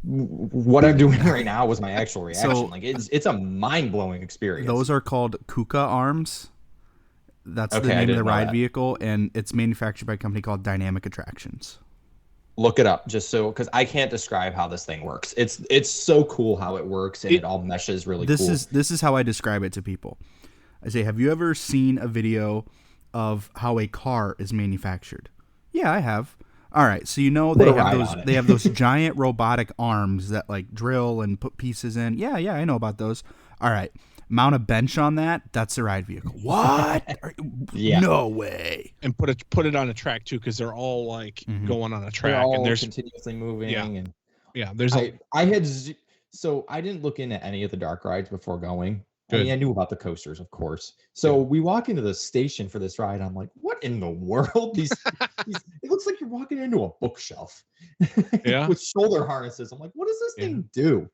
what I'm doing right now was my actual reaction. So, like it's a mind-blowing experience. Those are called Kuka arms. That's the name of the ride vehicle, and it's manufactured by a company called Dynamic Attractions. Look it up, just so, because I can't describe how this thing works. It's so cool how it works, and it all meshes really cool. This is how I describe it to people. I say, have you ever seen a video of how a car is manufactured? Yeah, I have. All right, so they have those giant robotic arms that like drill and put pieces in. Yeah, I know about those. All right, mount a bench on that. That's the ride vehicle. What? No way. And put it on a track too, because they're all like going on a track, they're all and there's continuously moving. There's I didn't look into any of the dark rides before going. Good. I mean, I knew about the coasters, of course. So we walk into the station for this ride. I'm like, what in the world? These it looks like you're walking into a bookshelf. With shoulder harnesses. I'm like, what does this thing do?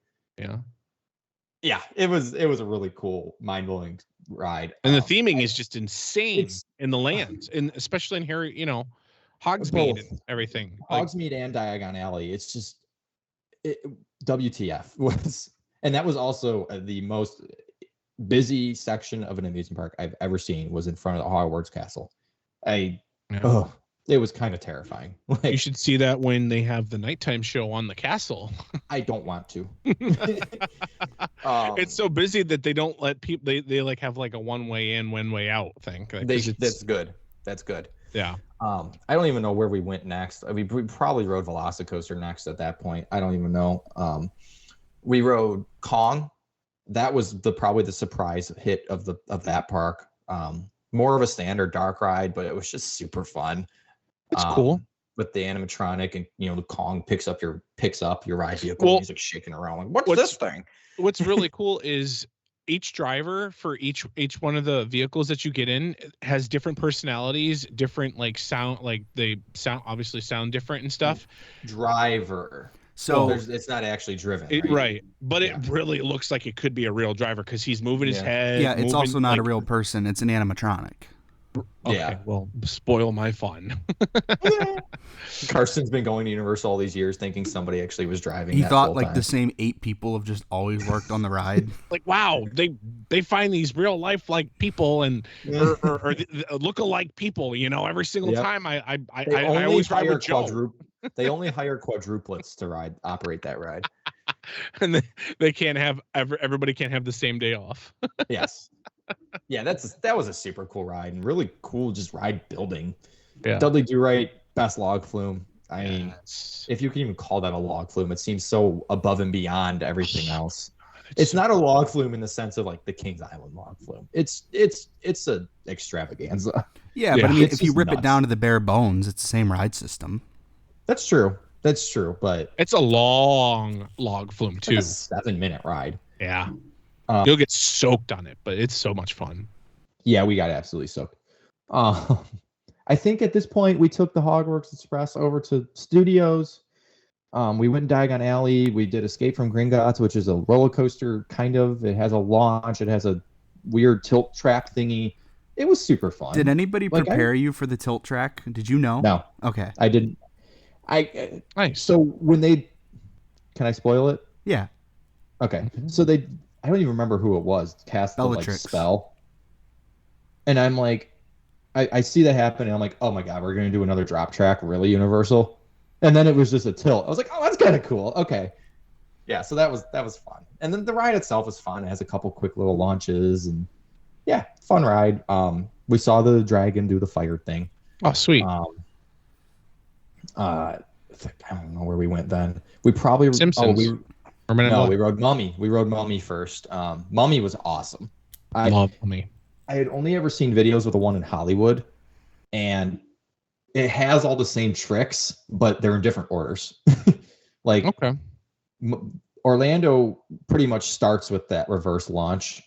Yeah, it was a really cool, mind-blowing ride. And the theming is just insane in the lands, and especially in here, Hogsmeade and everything. Hogsmeade and Diagon Alley. It's just WTF was, and that was also the most busy section of an amusement park I've ever seen was in front of the Hogwarts Castle. It was kind of terrifying. Like, you should see that when they have the nighttime show on the castle. I don't want to. It's so busy that they don't let people. They like have like a one way in, one way out thing. Like, that's good. That's good. Yeah. I don't even know where we went next. I mean, we probably rode Velocicoaster next at that point. I don't even know. We rode Kong. That was probably the surprise hit of that park. More of a standard dark ride, but it was just super fun. It's cool with the animatronic, and the Kong picks up your ride vehicle. And he's like shaking around. Like, what's this thing? What's really cool is each driver for each one of the vehicles that you get in has different personalities, different like sound, like they obviously sound different and stuff. Driver. So it's not actually driven, right? But it really looks like it could be a real driver because he's moving his head. Yeah, it's also not a real person. It's an animatronic. Okay, well, spoil my fun. Carsten's been going to Universal all these years thinking somebody actually was driving. He thought like the same 8 people have just always worked on the ride. Like, wow, they find these real life like people and or look alike people. Every single time I always ride with Joe. They only hire quadruplets to operate that ride, and they can't have everybody can't have the same day off. Yes. Yeah, that was a super cool ride and really cool just ride building. Yeah. Dudley Do Right, best log flume. I mean, if you can even call that a log flume, it seems so above and beyond everything else. It's not a log flume in the sense of like the Kings Island log flume. It's a extravaganza. Yeah, but I mean, It's if you just rip it nuts. down to the bare bones, it's the same ride system. That's true. But It's a long log flume it's too. like a 7-minute ride. Yeah. You'll get soaked on it, but it's so much fun. Yeah, we got absolutely soaked. I think at this point we took the Hogwarts Express over to Studios. We went Diagon Alley. We did Escape from Gringotts, which is a roller coaster kind of. It has a launch. It has a weird tilt track thingy. It was super fun. Did anybody prepare you for the tilt track? Did you know? No. Okay. I didn't. Nice. So when they, can I spoil it? Yeah. Okay. So I don't even remember who it was. Cast the like Bellatrix. spell. And I'm like, I see that happen, and I'm like, oh my god, we're gonna do another drop track, really, Universal? And then it was just a tilt. I was like, oh, that's kind of cool. Okay, yeah. So that was fun. And then the ride itself was fun. It has a couple quick little launches, and yeah, fun ride. We saw the dragon do the fire thing. Oh, sweet. I don't know where we went then. We probably Simpsons. we rode Mummy. We rode Mummy first. Mummy was awesome. I love Mummy. I had only ever seen videos of the one in Hollywood, and it has all the same tricks, but they're in different orders. Like, okay, Orlando pretty much starts with that reverse launch,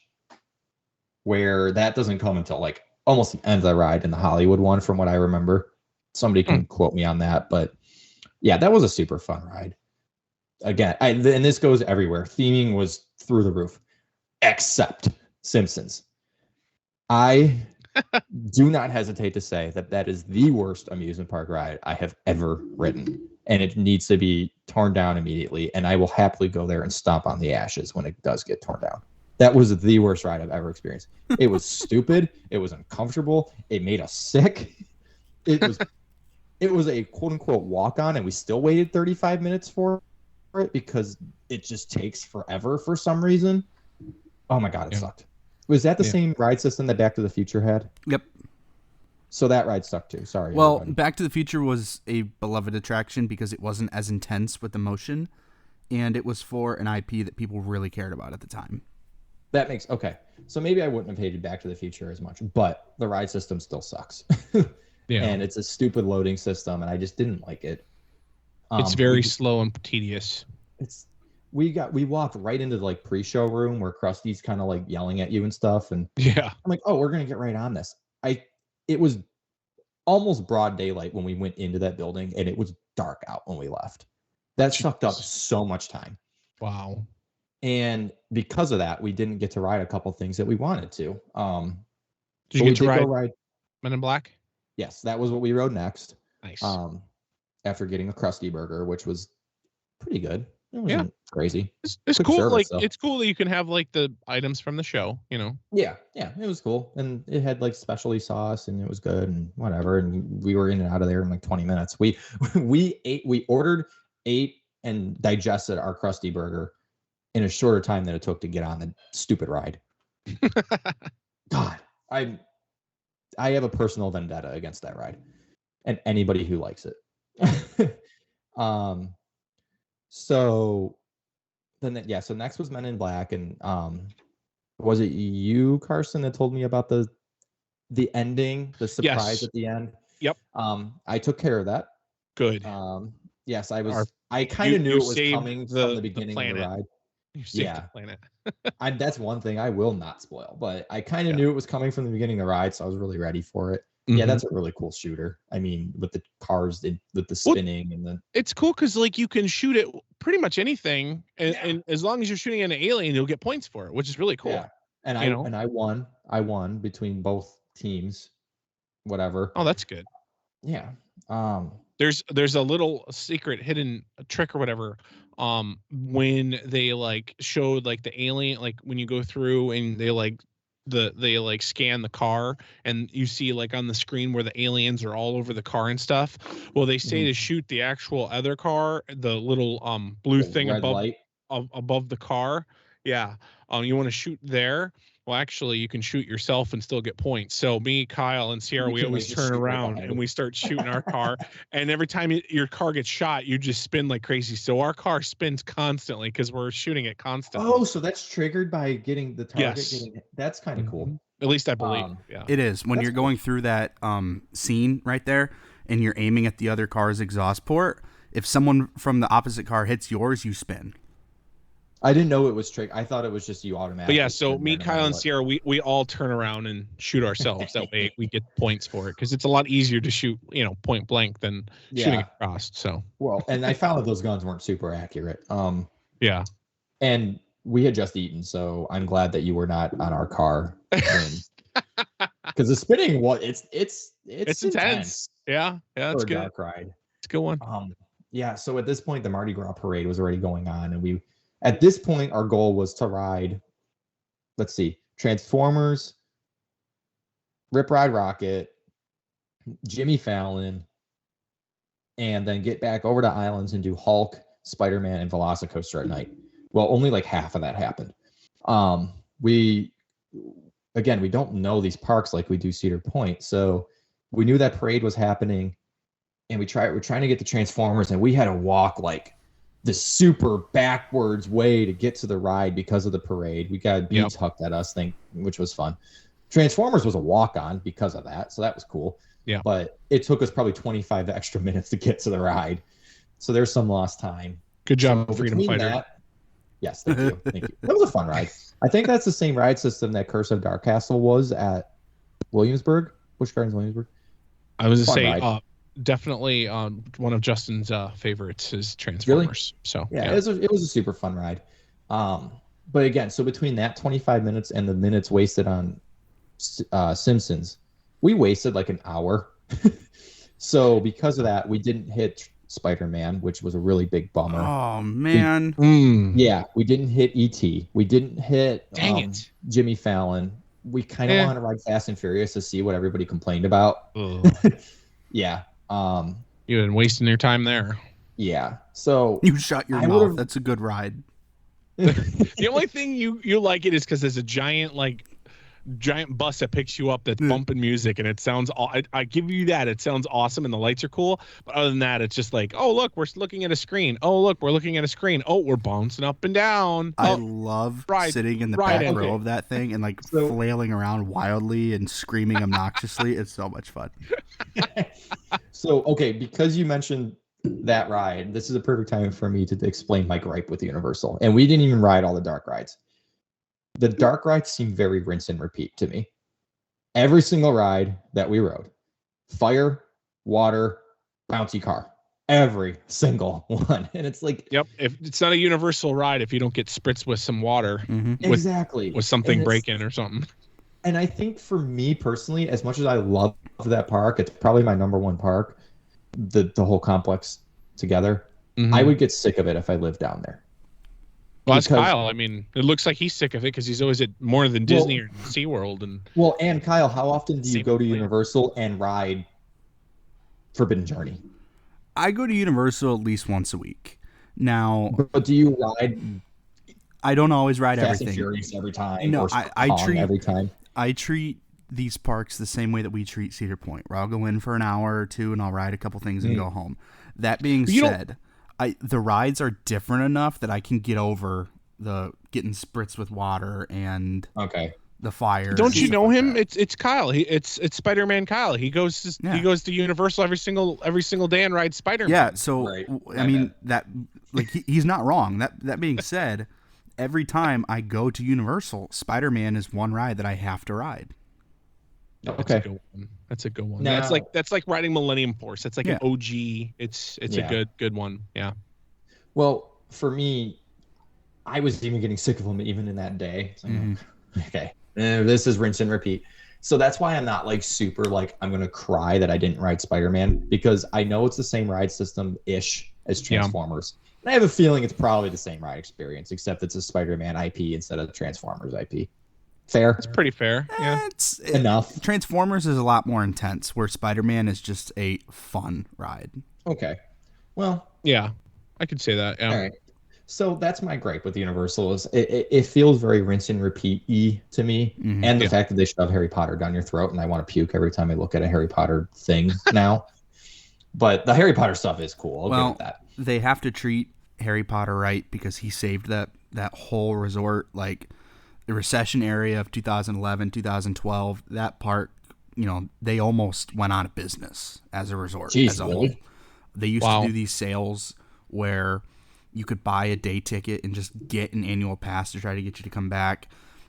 where that doesn't come until like almost the end of the ride in the Hollywood one, from what I remember. Somebody can quote me on that, but yeah, that was a super fun ride. Again, and this goes everywhere. Theming was through the roof, except Simpsons. I do not hesitate to say that is the worst amusement park ride I have ever ridden, and it needs to be torn down immediately, and I will happily go there and stomp on the ashes when it does get torn down. That was the worst ride I've ever experienced. It was stupid. It was uncomfortable. It made us sick. It was a quote unquote walk on, and we still waited 35 minutes for it because it just takes forever for some reason. Oh my god, it sucked. Was that the same ride system that Back to the Future had? Yep. So that ride sucked too. Sorry. Well, everybody. Back to the Future was a beloved attraction because it wasn't as intense with the motion, and it was for an IP that people really cared about at the time. That makes okay. So maybe I wouldn't have hated Back to the Future as much, but the ride system still sucks. Yeah. And it's a stupid loading system, and I just didn't like it. It's very slow and tedious. We walked right into the like pre-show room where Krusty's kind of like yelling at you and stuff, and Yeah. I'm like, oh, we're gonna get right on this. It was almost broad daylight when we went into that building, and it was dark out when we left. That sucked up so much time. Wow. And because of that, we didn't get to ride a couple things that we wanted to. Did you get to ride Men in Black? Yes, that was what we rode next. Nice. After getting a Krusty Burger, which was pretty good. It wasn't crazy. It's Quick cool. service, Like though. it's cool that you can have like the items from the show, you know. Yeah, it was cool. And it had like specialty sauce, and it was good and whatever. And we were in and out of there in like 20 minutes. We ordered, ate, and digested our Krusty Burger in a shorter time than it took to get on the stupid ride. God, I have a personal vendetta against that ride and anybody who likes it. So next was Men in Black, and was it you, Carsten, that told me about the ending, the surprise at the end? Yep. I took care of that. Good. Yes, I kind of knew it was coming from the beginning of the ride. You saved the planet. That's one thing I will not spoil, but I kind of knew it was coming from the beginning of the ride, so I was really ready for it. Yeah, that's a really cool shooter. I mean, with the cars, with the spinning and the. It's cool because like you can shoot it pretty much anything, and as long as you're shooting at an alien, you'll get points for it, which is really cool. Yeah. And I won between both teams, whatever. Oh, that's good. Yeah. There's a little secret hidden trick or whatever. When they like showed like the alien, like when you go through and they like scan the car, and you see like on the screen where the aliens are all over the car and stuff. Well, they say to shoot the actual other car, the little blue thing above the car. Yeah. You want to shoot there? Well, actually, you can shoot yourself and still get points. So me, Kyle, and Sierra, we always turn around and we start shooting our car. And every time your car gets shot, you just spin like crazy. So our car spins constantly because we're shooting it constantly. Oh, so that's triggered by getting the target. Yes. That's kind of cool. At least I believe. Yeah. It is. When you're going through that scene right there and you're aiming at the other car's exhaust port, if someone from the opposite car hits yours, you spin. I didn't know it was trick. I thought it was just you automatically. But yeah, so me, Kyle, and Sierra, we all turn around and shoot ourselves. That way we get points for it because it's a lot easier to shoot, point blank than shooting across. So well, and I found that those guns weren't super accurate. Yeah, and we had just eaten, so I'm glad that you were not on our car. Because the spinning, it's intense. Yeah, it's good. Dark ride. It's a good one. Yeah. So at this point, the Mardi Gras parade was already going on, and at this point, our goal was to ride, let's see, Transformers, Rip Ride Rocket, Jimmy Fallon, and then get back over to Islands and do Hulk, Spider-Man, and Velocicoaster at night. Well, only like half of that happened. We don't know these parks like we do Cedar Point, so we knew that parade was happening, and we're trying to get the Transformers, and we had to walk like the super backwards way to get to the ride because of the parade. We got beats hucked at us, which was fun. Transformers was a walk-on because of that, so that was cool. Yeah. But it took us probably 25 extra minutes to get to the ride, so there's some lost time. Good job, Freedom Fighter. Yes, thank you. Thank you. That was a fun ride. I think that's the same ride system that Curse of Dark Castle was at Williamsburg, Busch Gardens, Williamsburg. I was going to say, definitely one of Justin's favorites is Transformers. Really? So yeah. It was a super fun ride. But again, so between that 25 minutes and the minutes wasted on Simpsons, we wasted like an hour. So because of that, we didn't hit Spider-Man, which was a really big bummer. Oh man. We didn't hit E.T. We didn't hit Jimmy Fallon. We kind of wanted to ride Fast and Furious to see what everybody complained about. Yeah. You've been wasting your time there. Yeah. So you shut your mouth. That's a good ride. The only thing you like it is because there's a giant bus that picks you up that's bumping music, and it sounds I give you that, it sounds awesome and the lights are cool, but other than that, it's just like, oh look, we're looking at a screen, oh look, we're looking at a screen, oh we're bouncing up and down. I love sitting in the back row of that thing and flailing around wildly and screaming obnoxiously. It's so much fun. So because you mentioned that ride, this is a perfect time for me to explain my gripe with Universal, and we didn't even ride all the dark rides. The dark rides seem very rinse and repeat to me. Every single ride that we rode, fire, water, bouncy car, every single one. And it's like, yep, if it's not a Universal ride if you don't get spritzed with some water, exactly, with something breaking or something. And I think for me personally, as much as I love that park, it's probably my number one park, the whole complex together. I would get sick of it if I lived down there. Well, that's Kyle. I mean, it looks like he's sick of it because he's always at more than Disney or SeaWorld. And Kyle, how often do you go to Universal and ride Forbidden Journey? I go to Universal at least once a week. Now, but do you ride? I don't always ride Fast everything. And Furious every time. No, I treat every time. I treat these parks the same way that we treat Cedar Point, where I'll go in for an hour or two and I'll ride a couple things and go home. That being said, the rides are different enough that I can get over the getting spritzed with water and the fire. Don't you know him? It's Kyle. It's Spider-Man Kyle. He goes to Universal every single day and rides Spider-Man. Yeah. So I mean that he's not wrong. That being said, every time I go to Universal, Spider-Man is one ride that I have to ride. That's a good one. Now, that's like riding Millennium Force. That's like an OG. It's a good one. Yeah. Well, for me, I was even getting sick of them even in that day. So this is rinse and repeat. So that's why I'm not super I'm gonna cry that I didn't ride Spider-Man, because I know it's the same ride system ish as Transformers. And I have a feeling it's probably the same ride experience, except it's a Spider-Man IP instead of Transformers IP. Fair? It's pretty fair. Yeah. It's enough. Transformers is a lot more intense, where Spider-Man is just a fun ride. Okay. Well, yeah, I could say that. Yeah. All right. So that's my gripe with Universal is it feels very rinse and repeat-y to me. Mhm. And the fact that they shove Harry Potter down your throat and I want to puke every time I look at a Harry Potter thing now. But the Harry Potter stuff is cool. I'll give it that. They have to treat Harry Potter right because he saved that whole resort. Like the recession area of 2011, 2012, that park, they almost went out of business as a resort. Jeez, as a really? whole. They used to do these sales where you could buy a day ticket and just get an annual pass to try to get you to come back.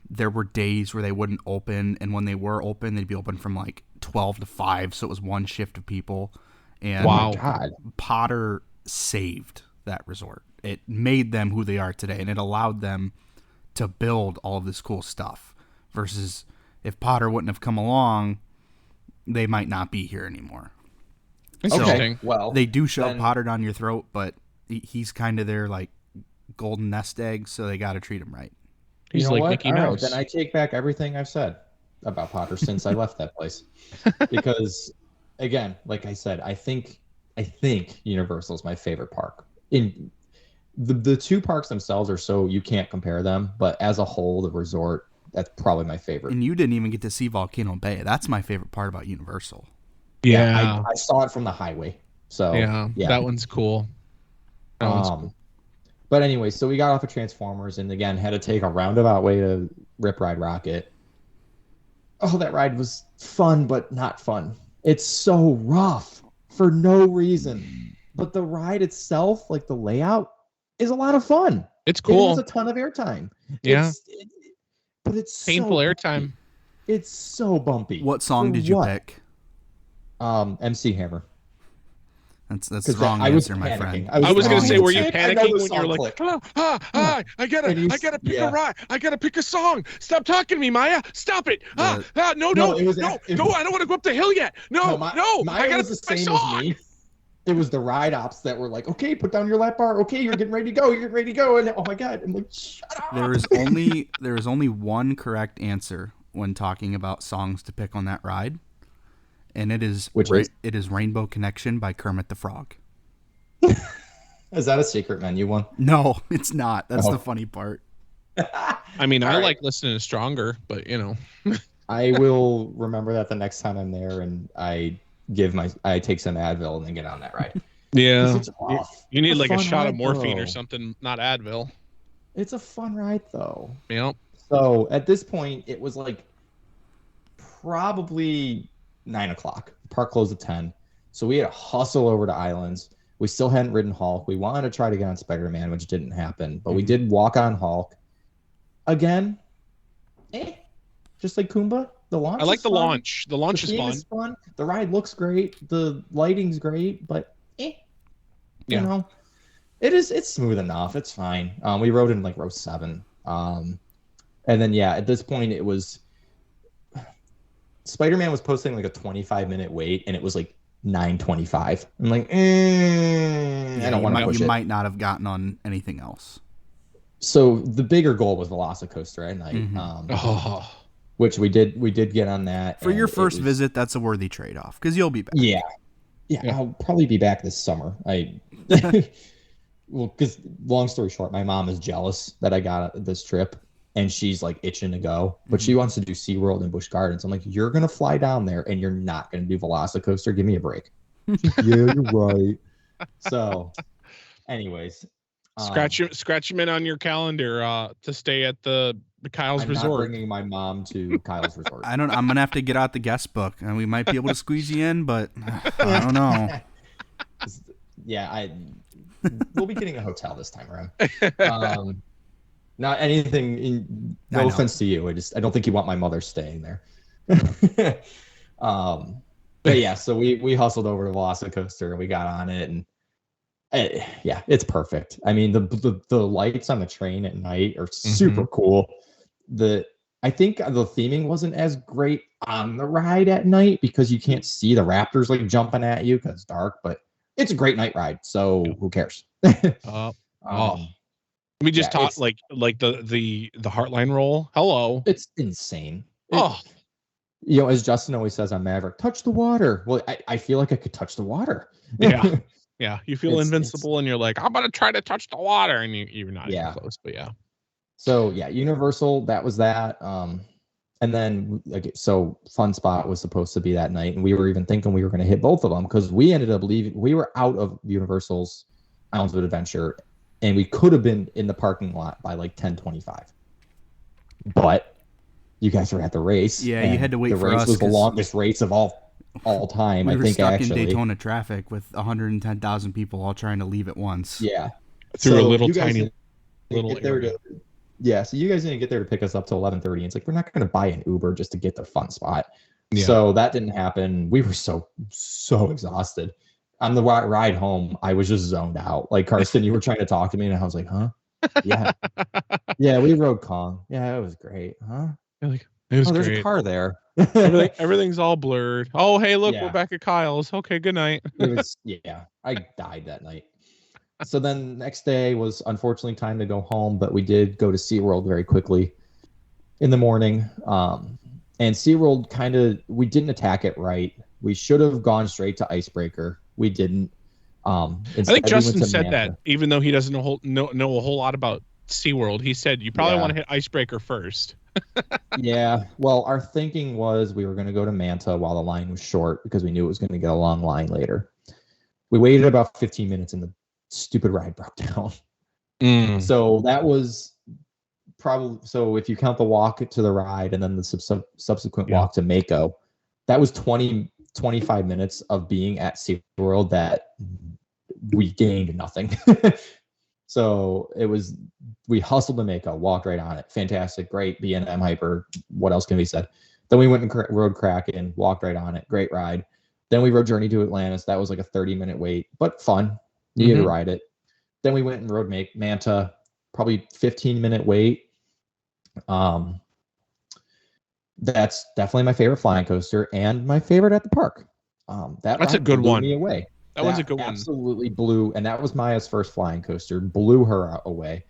There were days where they wouldn't open, and when they were open, they'd be open from like 12 to 5, so it was one shift of people. And God. Potter saved that resort. It made them who they are today, and it allowed them to build all of this cool stuff. Versus if Potter wouldn't have come along, they might not be here anymore. Interesting. Okay, well, they do shove Potter down your throat, but he's kind of their like golden nest egg, so they got to treat him right. He's like what? Mickey All right, Mouse. then I take back everything I've said about Potter since I left that place. Because, again, like I said, I think Universal is my favorite park. In the two parks themselves are so you can't compare them, but as a whole, the resort, that's probably my favorite. And you didn't even get to see Volcano Bay. That's my favorite part about Universal. Yeah, I saw it from the highway. So yeah, that one's cool. But anyway, so we got off of Transformers and again had to take a roundabout way to Rip Ride Rocket. Oh, that ride was fun, but not fun. It's so rough for no reason. But the ride itself, like the layout, is a lot of fun. It's cool. It has a ton of airtime. Yeah. But it's painful so airtime. Bumpy. It's so bumpy. What song did you pick? MC Hammer. That's the wrong answer, my friend. I was going to say, were you panicking panicking when you're like, I gotta pick a ride. I gotta pick a song. Stop talking to me, Maya. Stop it. No. I don't want to go up the hill yet. No. I gotta pick my song. Me. It was the ride ops that were like, okay, put down your lap bar. Okay, you're getting ready to go. You're ready to go. And oh my God, I'm like, shut up. There is only one correct answer when talking about songs to pick on that ride. And it is Rainbow Connection by Kermit the Frog. Is that a secret menu one? No, it's not. That's the funny part. I mean, I like listening to Stronger, but I will remember that the next time I'm there, and I take some Advil and then get on that ride. Yeah, you need like a shot of morphine or something, not Advil. It's a fun ride though. Yep. So at this point, it was like probably 9 o'clock. The park closed at 10. So we had to hustle over to Islands. We still hadn't ridden Hulk. We wanted to try to get on Spider-Man, which didn't happen. But we did walk on Hulk. Again, just like Kumba. The launch. I like the fun. launch. The launch is fun. The ride looks great. The lighting's great, but you know, it's smooth enough. It's fine. We rode in like row 7. And then at this point it was Spider-Man was posting like a 25-minute wait, and it was like 9:25. I'm like, I don't want to push it. You might not have gotten on anything else. So the bigger goal was Velocicoaster at night, which we did get on that. For your first visit, that's a worthy trade-off because you'll be back. Yeah, I'll probably be back this summer. Well, because long story short, my mom is jealous that I got this trip. And she's like itching to go, but she wants to do SeaWorld and Busch Gardens. I'm like, you're going to fly down there and you're not going to do Velocicoaster. Give me a break. Yeah, you're right. So anyways. Scratch him in on your calendar to stay at the Kyle's Resort. I'm not bringing my mom to Kyle's Resort. I'm going to have to get out the guest book and we might be able to squeeze you in, but I don't know. We'll be getting a hotel this time around. Not anything. No offense to you. I don't think you want my mother staying there. But so we hustled over to Velocicoaster and we got on it, and it's perfect. I mean, the lights on the train at night are super cool. I think the theming wasn't as great on the ride at night because you can't see the raptors like jumping at you because it's dark. But it's a great night ride, so who cares? Let me just talk like the Heartline roll. Hello. It's insane. As Justin always says on Maverick, touch the water. Well, I feel like I could touch the water. Yeah. Yeah, you feel invincible, and you're like, I'm gonna try to touch the water, and you're not even close. But yeah. So yeah, Universal, that was that. And then so Fun Spot was supposed to be that night, and we were even thinking we were going to hit both of them because we ended up leaving. We were out of Universal's Islands of Adventure, and we could have been in the parking lot by like 10:25. But you guys were at the race. Yeah, you had to wait for us. The race was the longest race of all time. We I were think stuck actually in Daytona traffic with 110,000 people all trying to leave at once. Yeah, through a little tiny little area. Yeah, so you guys didn't get there to pick us up till 11:30. It's like we're not going to buy an Uber just to get the Fun Spot. Yeah. So that didn't happen. We were so exhausted. On the ride home, I was just zoned out. Like Carsten, you were trying to talk to me, and I was like, "Huh? Yeah, yeah." We rode Kong. Yeah, it was great. Huh? Like, it was there's great. a car there. Everything's all blurred. Oh, hey, look, we're back at Kyle's. Okay, good night. It was I died that night. So then next day was unfortunately time to go home, but we did go to SeaWorld very quickly in the morning. And SeaWorld we didn't attack it right. We should have gone straight to Icebreaker. We didn't. I think Justin said that, even though he doesn't know a whole lot about SeaWorld, he said you probably want to hit Icebreaker first. Yeah. Well, our thinking was we were going to go to Manta while the line was short because we knew it was going to get a long line later. We waited about 15 minutes and the stupid ride broke down. So that was probably, so if you count the walk to the ride and then the subsequent walk to Mako, that was 25 minutes of being at SeaWorld that we gained nothing. So we hustled to Mako, walked right on it. Fantastic, great, B&M Hyper. What else can be said? Then we went and rode Kraken, walked right on it. Great ride. Then we rode Journey to Atlantis. That was like a 30-minute wait, but fun. Needed to ride it. Then we went and rode Manta, probably 15-minute wait. That's definitely my favorite flying coaster and my favorite at the park. That's a good one. Blew me away. That one's a good one. Absolutely blew, and that was Maya's first flying coaster. Blew her away.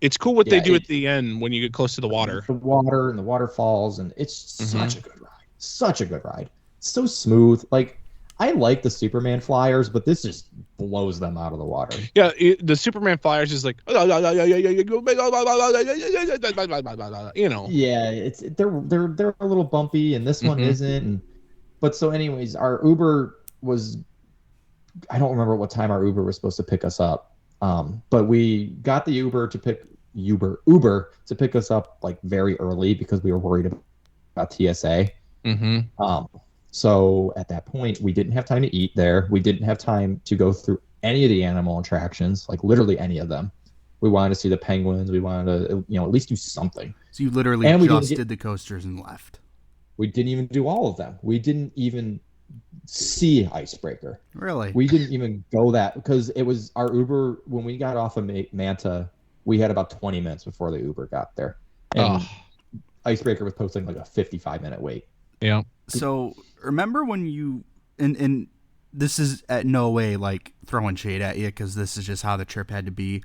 It's cool what they do at the end when you get close to the water. The water and the waterfalls, and it's such a good ride. Such a good ride. So smooth. Like, I like the Superman flyers, but this just blows them out of the water. Yeah, the Superman flyers is like, you know. Yeah, they're a little bumpy, and this one isn't. But so, anyways, our Uber was, I don't remember what time our Uber was supposed to pick us up. But we got the Uber to pick us up like very early because we were worried about TSA. So at that point, we didn't have time to eat there. We didn't have time to go through any of the animal attractions, like literally any of them. We wanted to see the penguins. We wanted to, at least do something. So you literally just did the coasters and left. We didn't even do all of them. We didn't even see Icebreaker. Really? We didn't even go that because it was our Uber. When we got off of Manta, we had about 20 minutes before the Uber got there. And Icebreaker was posting like a 55-minute wait. Yeah. So remember when you and this is at no way like throwing shade at you because this is just how the trip had to be.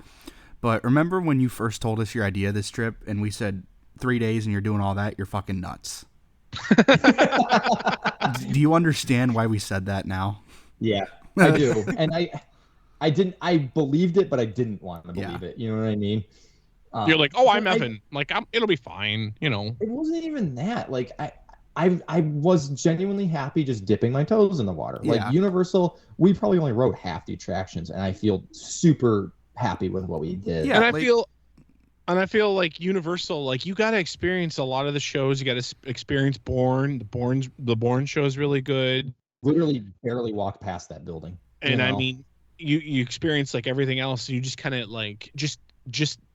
But remember when you first told us your idea of this trip and we said 3 days and you're doing all that? You're fucking nuts. Do you understand why we said that now? Yeah, I do. And I believed it, but I didn't want to believe it. You know what I mean? You're like, oh, I'm Evan. It'll be fine. It wasn't even that. Like, I was genuinely happy just dipping my toes in the water. Like Universal, we probably only rode half the attractions, and I feel super happy with what we did. Yeah, and I feel like Universal, like you got to experience a lot of the shows. You got to experience Bourne. The Bourne show is really good. Literally barely walked past that building. And I mean, you experience like everything else. You just kind of like just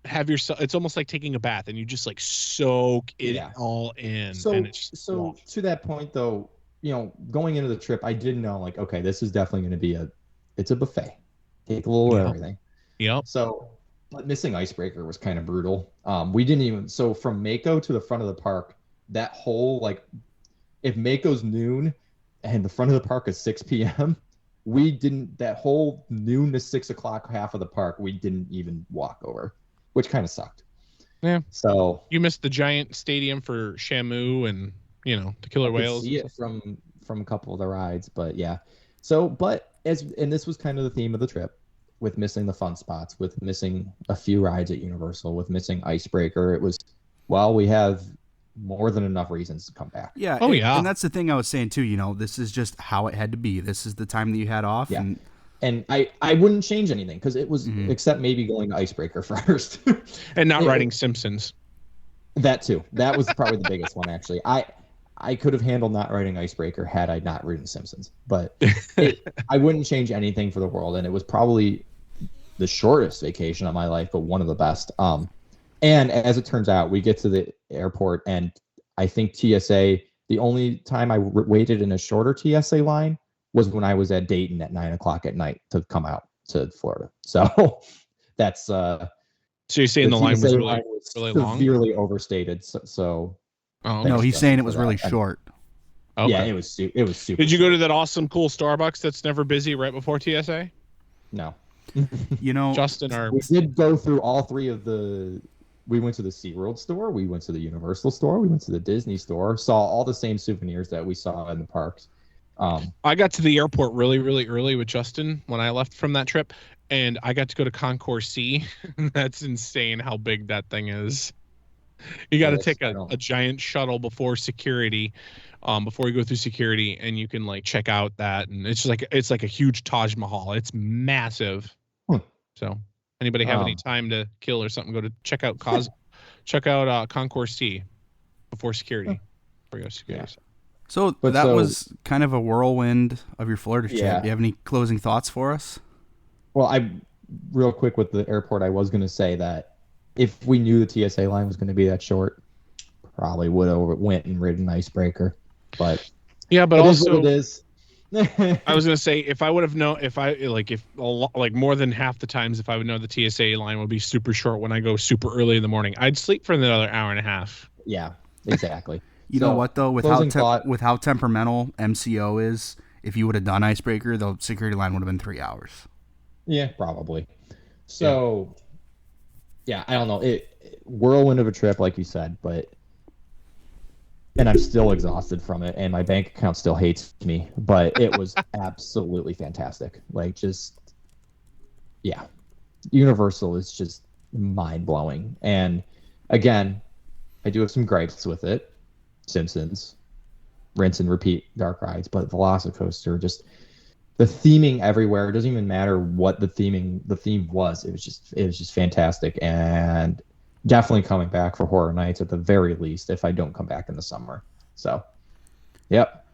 have yourself. It's almost like taking a bath, and you just like soak it all in. So to that point though, going into the trip, I did know like, okay, this is definitely going to be it's a buffet. Take a little of everything. Yep. So. But missing Icebreaker was kind of brutal. We didn't even, so from Mako to the front of the park, that whole, like, if Mako's noon and the front of the park is 6 p.m., that whole noon to 6 o'clock half of the park, we didn't even walk over, which kind of sucked. Yeah. So. You missed the giant stadium for Shamu and, the killer whales. See it from a couple of the rides, but yeah. So, but and this was kind of the theme of the trip, with missing the fun spots, with missing a few rides at Universal, with missing Icebreaker. It was, well, we have more than enough reasons to come back. Yeah. Oh, yeah. And that's the thing I was saying too, this is just how it had to be. This is the time that you had off. Yeah. And I wouldn't change anything, because it was, except maybe going to Icebreaker first. And not riding Simpsons. That too. That was probably the biggest one, actually. I could have handled not riding Icebreaker had I not ridden Simpsons, but I wouldn't change anything for the world. And it was probably the shortest vacation of my life, but one of the best. And as it turns out, we get to the airport, and I think TSA, the only time I waited in a shorter TSA line was when I was at Dayton at 9:00 at night to come out to Florida. So that's so you're saying the line was really long, severely overstated. So oh, no, he's saying it was really short. Okay. Yeah, it was super. Did you go to that awesome, cool Starbucks that's never busy right before TSA? No. Justin, we did go through all three of the. We went to the SeaWorld store. We went to the Universal store. We went to the Disney store. Saw all the same souvenirs that we saw in the parks. I got to the airport really, really early with Justin when I left from that trip, and I got to go to Concourse C. That's insane how big that thing is. You got to take a giant shuttle before security, before you go through security, and you can like check out that, and it's like a huge Taj Mahal. It's massive. So anybody have any time to kill or something, go to check out Concourse C before security. Before you go to security. Yeah. So was kind of a whirlwind of your Florida trip. Yeah. Do you have any closing thoughts for us? Well, real quick with the airport, I was going to say that if we knew the TSA line was going to be that short, probably would have went and ridden Icebreaker. But yeah, but also it is. I was gonna say, if I would have known, if more than half the times, if I would know the TSA line would be super short when I go super early in the morning, I'd sleep for another hour and a half. Yeah, exactly. You know what though, with how temperamental MCO is, if you would have done Icebreaker, the security line would have been 3 hours. Yeah, probably. So, yeah, I don't know. Whirlwind of a trip, like you said, and I'm still exhausted from it, and my bank account still hates me, but it was absolutely fantastic. Like, just, yeah. Universal is just mind-blowing. And, again, I do have some gripes with it. Simpsons, rinse and repeat dark rides, but Velocicoaster, just the theming everywhere. It doesn't even matter what the theme was. It was just fantastic, and definitely coming back for Horror Nights at the very least if I don't come back in the summer. So, yep.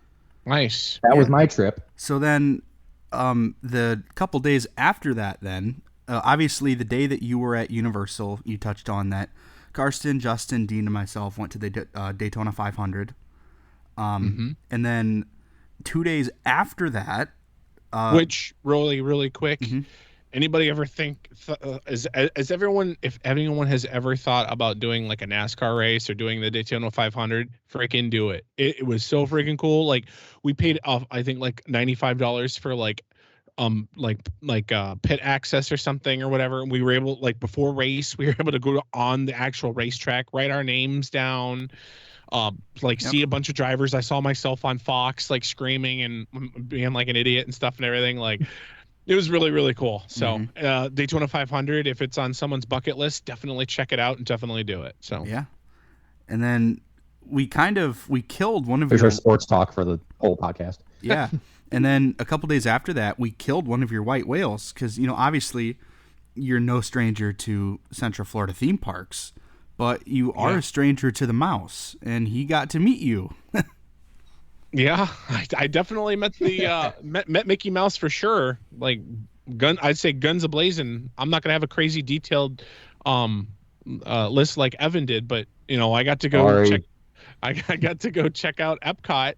Nice. That was my trip. So then the couple days after that then, obviously the day that you were at Universal, you touched on that Carsten, Justin, Dean, and myself went to the Daytona 500. And then 2 days after that... which, really quick... Anybody ever think, if anyone has ever thought about doing like a NASCAR race or doing the Daytona 500, freaking do it. It was so freaking cool. Like we paid off, I think like $95 for pit access or something or whatever. And we were able, like before race, we were able to go on the actual racetrack, write our names down, see a bunch of drivers. I saw myself on Fox, like screaming and being like an idiot and stuff and everything. Like, it was really, really cool. So Daytona 500, if it's on someone's bucket list, definitely check it out and definitely do it. So yeah. And then we killed one of There's our sports talk for the whole podcast. Yeah. And then a couple days after that, we killed one of your white whales because, obviously you're no stranger to Central Florida theme parks, but you are a stranger to the mouse, and he got to meet you. Yeah, I definitely met the met Mickey Mouse for sure. Like I'd say guns a-blazing. I'm not gonna have a crazy detailed list like Evan did, but I got to go check. I got to go check out Epcot.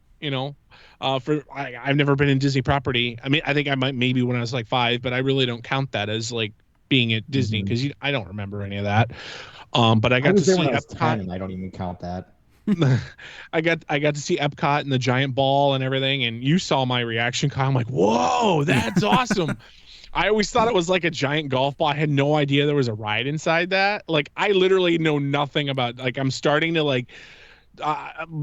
I've never been in Disney property. I mean, I think I might maybe when I was like 5, but I really don't count that as like being at Disney because I don't remember any of that. But I got to see Epcot. And I don't even count that. I got to see Epcot and the giant ball and everything, and you saw my reaction, Kyle. I'm like, whoa, that's awesome. I always thought it was like a giant golf ball. I had no idea there was a ride inside that. Like, I literally know nothing about, like, I'm starting to like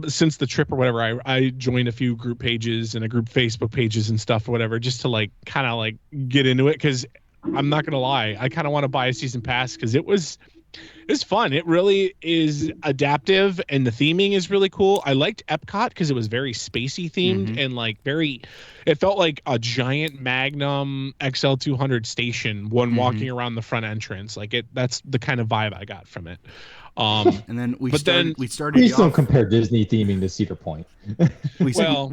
since the trip or whatever, I joined a few group pages and a group Facebook pages and stuff or whatever, just to like kind of like get into it. Cause I'm not going to lie, I kind of want to buy a season pass because it's fun. It really is adaptive, and the theming is really cool. I liked Epcot because it was very spacey themed and like it felt like a giant Magnum XL200 station when walking around the front entrance. Like that's the kind of vibe I got from it. And then we started. Please don't compare Disney theming to Cedar Point. we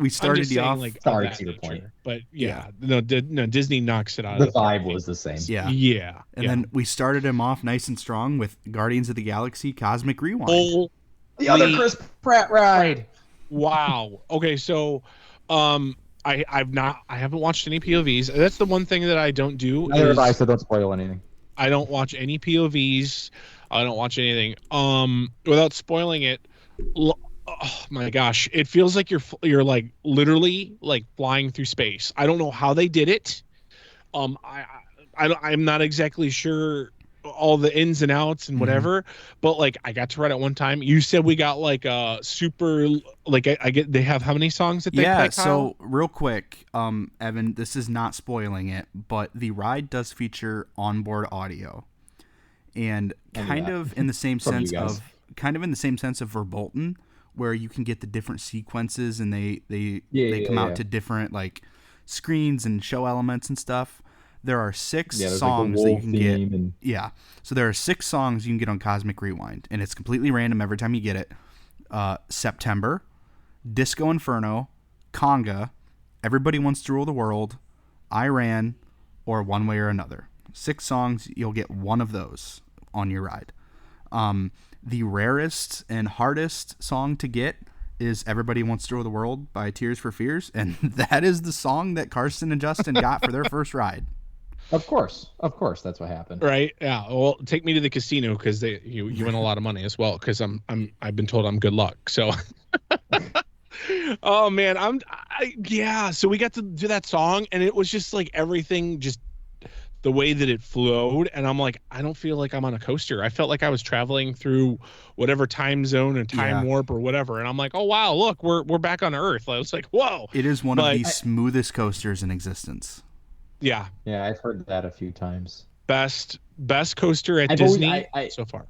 started you off. Like, sorry, Cedar Point. But no, Disney knocks it out. The vibe was the same. Yeah. And then we started him off nice and strong with Guardians of the Galaxy Cosmic Rewind. The other Chris Pratt ride. Wow. Okay, so I haven't watched any POVs. That's the one thing that I don't do. Neither have I, so don't spoil anything. I don't watch any POVs. I don't watch anything. Without spoiling it. Oh my gosh, it feels like you're like literally like flying through space. I don't know how they did it. I'm not exactly sure all the ins and outs and whatever, but like I got to ride it one time. You said we got like a super like they have how many songs that they play, Kyle? So real quick, Evan, this is not spoiling it, but the ride does feature onboard audio, and kind of in the same sense of Verbolten, where you can get the different sequences and they come out to different like screens and show elements and stuff. There are 6 songs that you can get. So there are 6 songs you can get on Cosmic Rewind, and it's completely random every time you get it. September, Disco Inferno, Conga, Everybody Wants to Rule the World, Iran, or One Way or Another. 6 songs, you'll get one of those on your ride. The rarest and hardest song to get is Everybody Wants to Rule the World by Tears for Fears, and that is the song that Carsten and Justin got for their first ride. Of course, that's what happened. Right? Yeah. Well, take me to the casino because you win a lot of money as well. Because I've been told I'm good luck. So, oh man, So we got to do that song, and it was just like everything, just the way that it flowed, and I'm like, I don't feel like I'm on a coaster. I felt like I was traveling through whatever time zone and time warp or whatever. And I'm like, oh wow, look, we're back on Earth. I was like, whoa. It is one of the smoothest coasters in existence. Yeah, I've heard that a few times. Best coaster at Disney so far.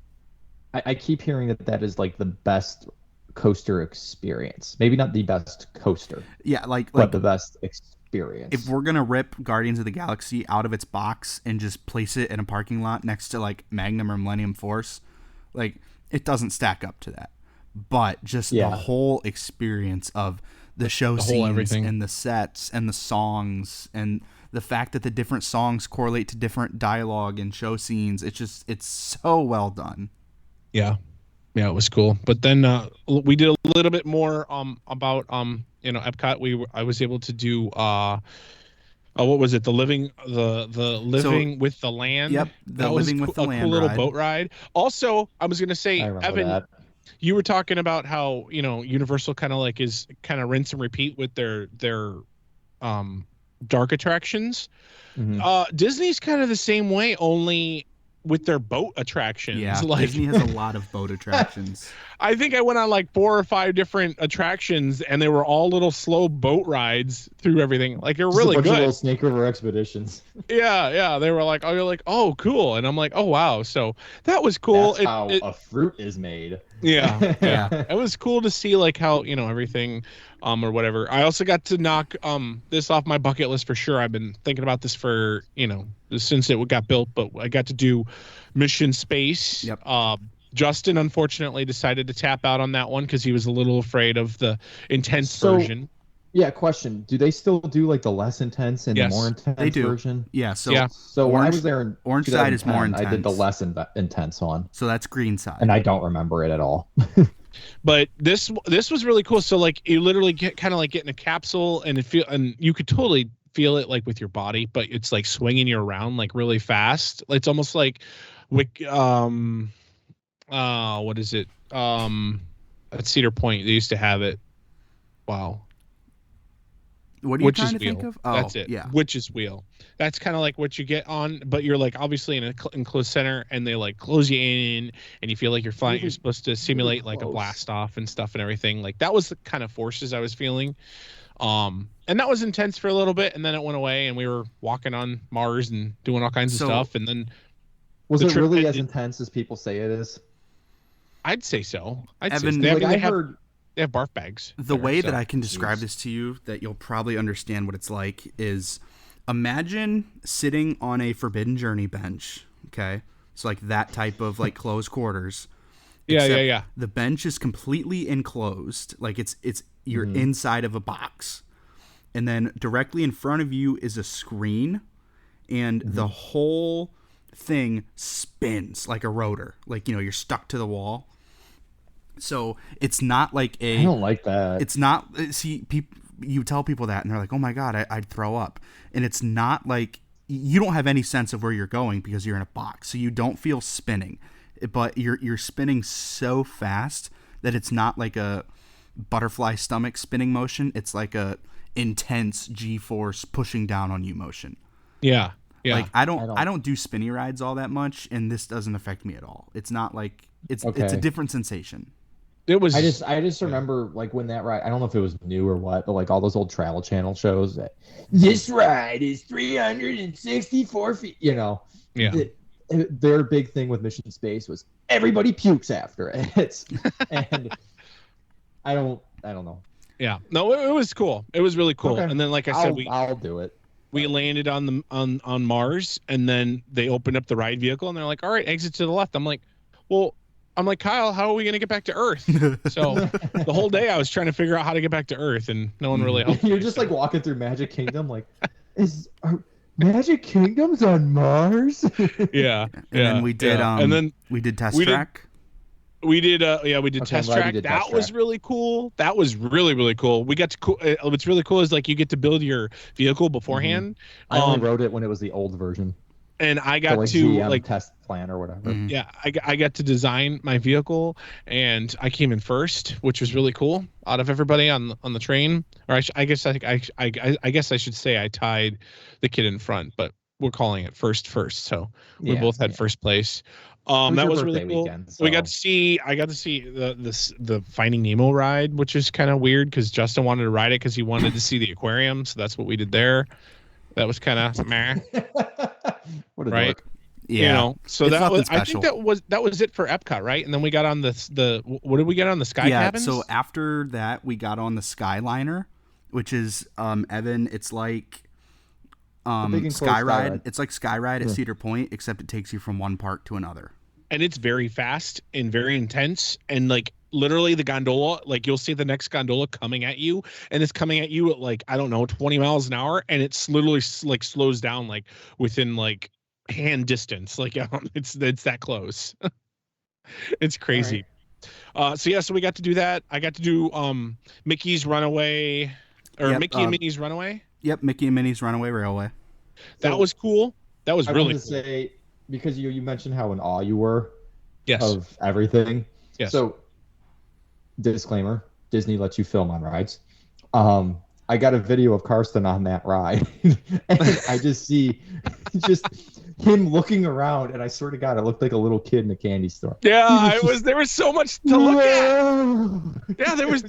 I keep hearing that is like the best coaster experience. Maybe not the best coaster. Yeah, but the best experience. If we're gonna rip Guardians of the Galaxy out of its box and just place it in a parking lot next to like Magnum or Millennium Force, like it doesn't stack up to that. But just the whole experience of the show scenes and the sets and the songs and the fact that the different songs correlate to different dialogue and show scenes, it's so well done. Yeah, it was cool. But then we did a little bit more about Epcot. I was able to do what was it? The living with the land. Yep, that was a cool little boat ride. Also, I was gonna say, Evan, you were talking about how Universal kind of rinse and repeat with their dark attractions. Disney's kind of the same way, only with their boat attractions. Yeah, Disney has a lot of boat attractions. I think I went on like 4 or 5 different attractions, and they were all little slow boat rides through everything. Like they're really good. Little Snake River expeditions. Yeah. They were like, oh, cool, and I'm like, oh wow. So that was cool. That's how a fruit is made. Yeah. It was cool to see like how everything, or whatever. I also got to knock this off my bucket list for sure. I've been thinking about this for since it got built, but I got to do Mission Space. Yep. Justin unfortunately decided to tap out on that one because he was a little afraid of the intense version. Yeah, question. Do they still do like the less intense and the more intense version? Yeah, so when I was there in orange side is more intense. I did the less intense one. So that's green side. And I don't remember it at all. But this was really cool. So like you literally get kind of like getting a capsule and you could totally feel it like with your body, but it's like swinging you around like really fast. It's almost like what is it? At Cedar Point they used to have it. Wow. What are you trying to think of? Oh, that's it. Yeah. Witch's wheel. That's kind of like what you get on, but you're like obviously in an enclosed center, and they like close you in, and you feel like you're flying. You're supposed to simulate like a blast off and stuff and everything. Like that was the kind of forces I was feeling. And that was intense for a little bit, and then it went away, and we were walking on Mars and doing all kinds of stuff. And then was it really as intense as people say it is? I'd say so. Evan, they have barf bags. The way that I can describe this to you, that you'll probably understand what it's like, is imagine sitting on a Forbidden Journey bench. Okay, so like that type of like closed quarters. Yeah. The bench is completely enclosed, like it's you're inside of a box, and then directly in front of you is a screen, and the whole thing spins like a rotor, like you're stuck to the wall. So it's not like I don't like that. It's not. See, you tell people that, and they're like, "Oh my god, I'd throw up." And it's not like you don't have any sense of where you're going because you're in a box, so you don't feel spinning. But you're spinning so fast that it's not like a butterfly stomach spinning motion. It's like a intense G-force pushing down on you motion. Yeah. Like I don't do spinny rides all that much, and this doesn't affect me at all. It's not like it's a different sensation. It was. I just remember like when that ride. I don't know if it was new or what, but like all those old Travel Channel shows. That this ride is 364 feet. Yeah. Their big thing with Mission Space was everybody pukes after it. And I don't know. Yeah. No, it was cool. It was really cool. Okay. And then, like I said, I'll do it. We landed on Mars, and then they opened up the ride vehicle, and they're like, "All right, exit to the left." I'm like, Kyle, how are we gonna get back to Earth? So the whole day I was trying to figure out how to get back to Earth, and no one really helped. You're just like walking through Magic Kingdom, like, are Magic Kingdom's on Mars? Yeah. And then we did. And then we did test track. We did test track. That was really cool. That was really, really cool. We got to what's really cool is like you get to build your vehicle beforehand. I only rode it when it was the old version. And I got to like test plan or whatever. Yeah, I got to design my vehicle, and I came in first, which was really cool out of everybody on the train. Or I guess I should say I tied the kid in front, but we're calling it first. So we both had first place. That was really cool. Weekend, so. I got to see the Finding Nemo ride, which is kind of weird because Justin wanted to ride it because he wanted to see the aquarium, so that's what we did there. That was kind of meh. What a right? dork. Yeah. So it's that was special. I think that was it for Epcot, right? And then we got on the what did we get on the Sky Cabins? So after that we got on the Skyliner, which is Evan, it's like Skyride. It's like Skyride at Cedar Point, except it takes you from one park to another. And it's very fast and very intense, and like literally the gondola, like you'll see the next gondola coming at you, and it's coming at you at like, I don't know, 20 miles an hour, and it's literally like slows down like within like hand distance. Like it's that close. It's crazy. Right. So we got to do that. I got to do Mickey's Runaway Mickey and Minnie's Runaway. Yep, Mickey and Minnie's Runaway Railway. That was cool. That was really cool. Say, because you mentioned how in awe you were yes. of everything. Yes. So, disclaimer, Disney lets you film on rides. I got a video of Carsten on that ride. And I just see just him looking around, and I swear to God, it looked like a little kid in a candy store. Yeah, there was so much to look at. Yeah, there was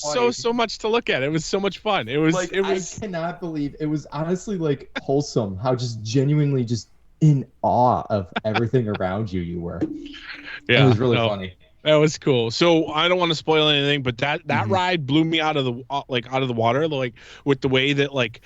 so much to look at. It was so much fun. It was I cannot believe it was honestly like wholesome how just genuinely just in awe of everything around you were. Yeah, it was really funny. That was cool. So I don't want to spoil anything, but that ride blew me out of the water, like with the way that like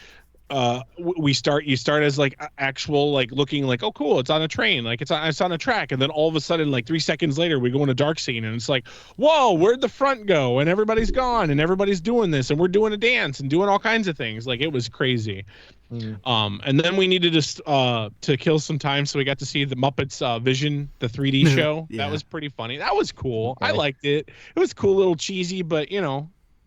you start as like actual like looking like, oh cool, it's on a train, like it's on a track, and then all of a sudden like 3 seconds later we go in a dark scene and it's like, whoa, where'd the front go, and everybody's gone and everybody's doing this and we're doing a dance and doing all kinds of things. Like it was crazy. And then we needed to kill some time, so we got to see the Muppets Vision, the 3D show. Yeah. That was pretty funny. That was cool. Okay. I liked it. It was cool, little cheesy, but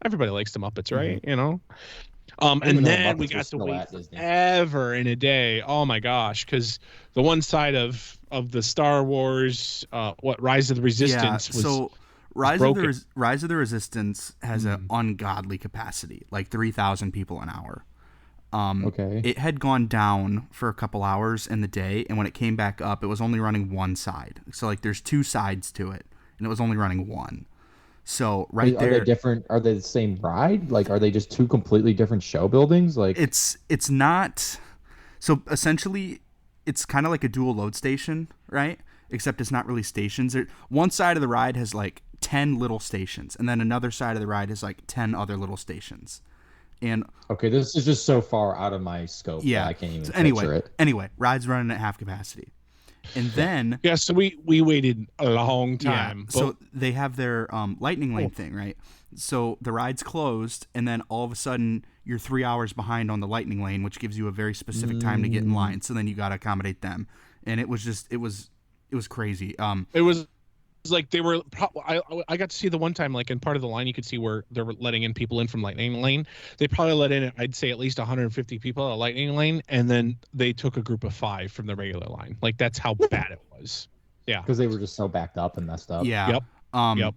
everybody likes the Muppets, right? And then we got to wait forever and a day. Oh my gosh, because the one side of the Star Wars, Rise of the Resistance was. So Rise of the Resistance has an ungodly capacity, like 3,000 people an hour. Okay. It had gone down for a couple hours in the day, and when it came back up, it was only running one side. So like there's two sides to it, and it was only running one. So Are they different? Are they the same ride? Like, are they just two completely different show buildings? Like, it's not. So essentially, it's kind of like a dual load station, right? Except it's not really stations. One side of the ride has like 10 little stations, and then another side of the ride has like 10 other little stations. And okay, this is just so far out of my scope. Yeah, that I can't even so picture it. Anyway, ride's running at half capacity, and then so we waited a long time. Yeah, so they have their lightning lane thing, right? So the ride's closed, and then all of a sudden you're 3 hours behind on the lightning lane, which gives you a very specific time to get in line. So then you got to accommodate them, and it was crazy. It was like they were. I got to see the one time, like in part of the line, you could see where they were letting in people in from lightning lane. They probably let in, I'd say, at least 150 people at a lightning lane, and then they took a group of 5 from the regular line. Like that's how bad it was. Yeah, because they were just so backed up and messed up. Yeah. Yep.